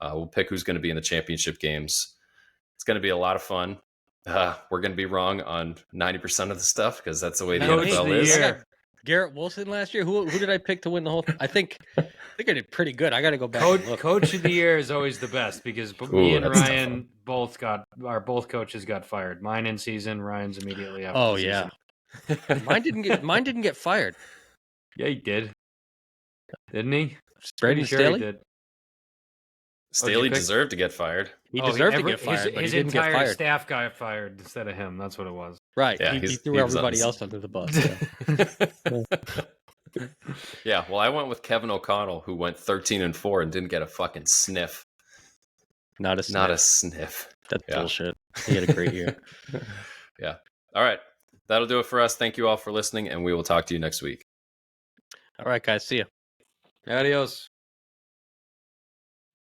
[SPEAKER 1] We'll pick who's going to be in the championship games. It's going to be a lot of fun. We're going to be wrong on 90% of the stuff because that's the way the NFL is.
[SPEAKER 3] Garrett Wilson last year. Who did I pick to win the whole? I think I did pretty good. I got to go back. And look.
[SPEAKER 2] Coach of the year is always the best because me and Ryan both coaches got fired. Mine in season, Ryan's immediately after.
[SPEAKER 3] Oh yeah, mine didn't get fired.
[SPEAKER 2] Yeah, he did. Didn't he?
[SPEAKER 3] Brandon Staley
[SPEAKER 2] did.
[SPEAKER 1] Staley deserved to get fired.
[SPEAKER 3] He deserved to get fired, but
[SPEAKER 2] his
[SPEAKER 3] he didn't get
[SPEAKER 2] entire
[SPEAKER 3] fired.
[SPEAKER 2] staff got fired instead of him. That's what it was.
[SPEAKER 3] Right. Yeah, he threw everybody else under the bus.
[SPEAKER 1] Yeah. Yeah. Well, I went with Kevin O'Connell, who went 13-4 and didn't get a fucking sniff.
[SPEAKER 3] Not a sniff. That's bullshit. He had a great year.
[SPEAKER 1] Yeah. All right. That'll do it for us. Thank you all for listening, and we will talk to you next week.
[SPEAKER 3] All right, guys. See ya.
[SPEAKER 2] Adios.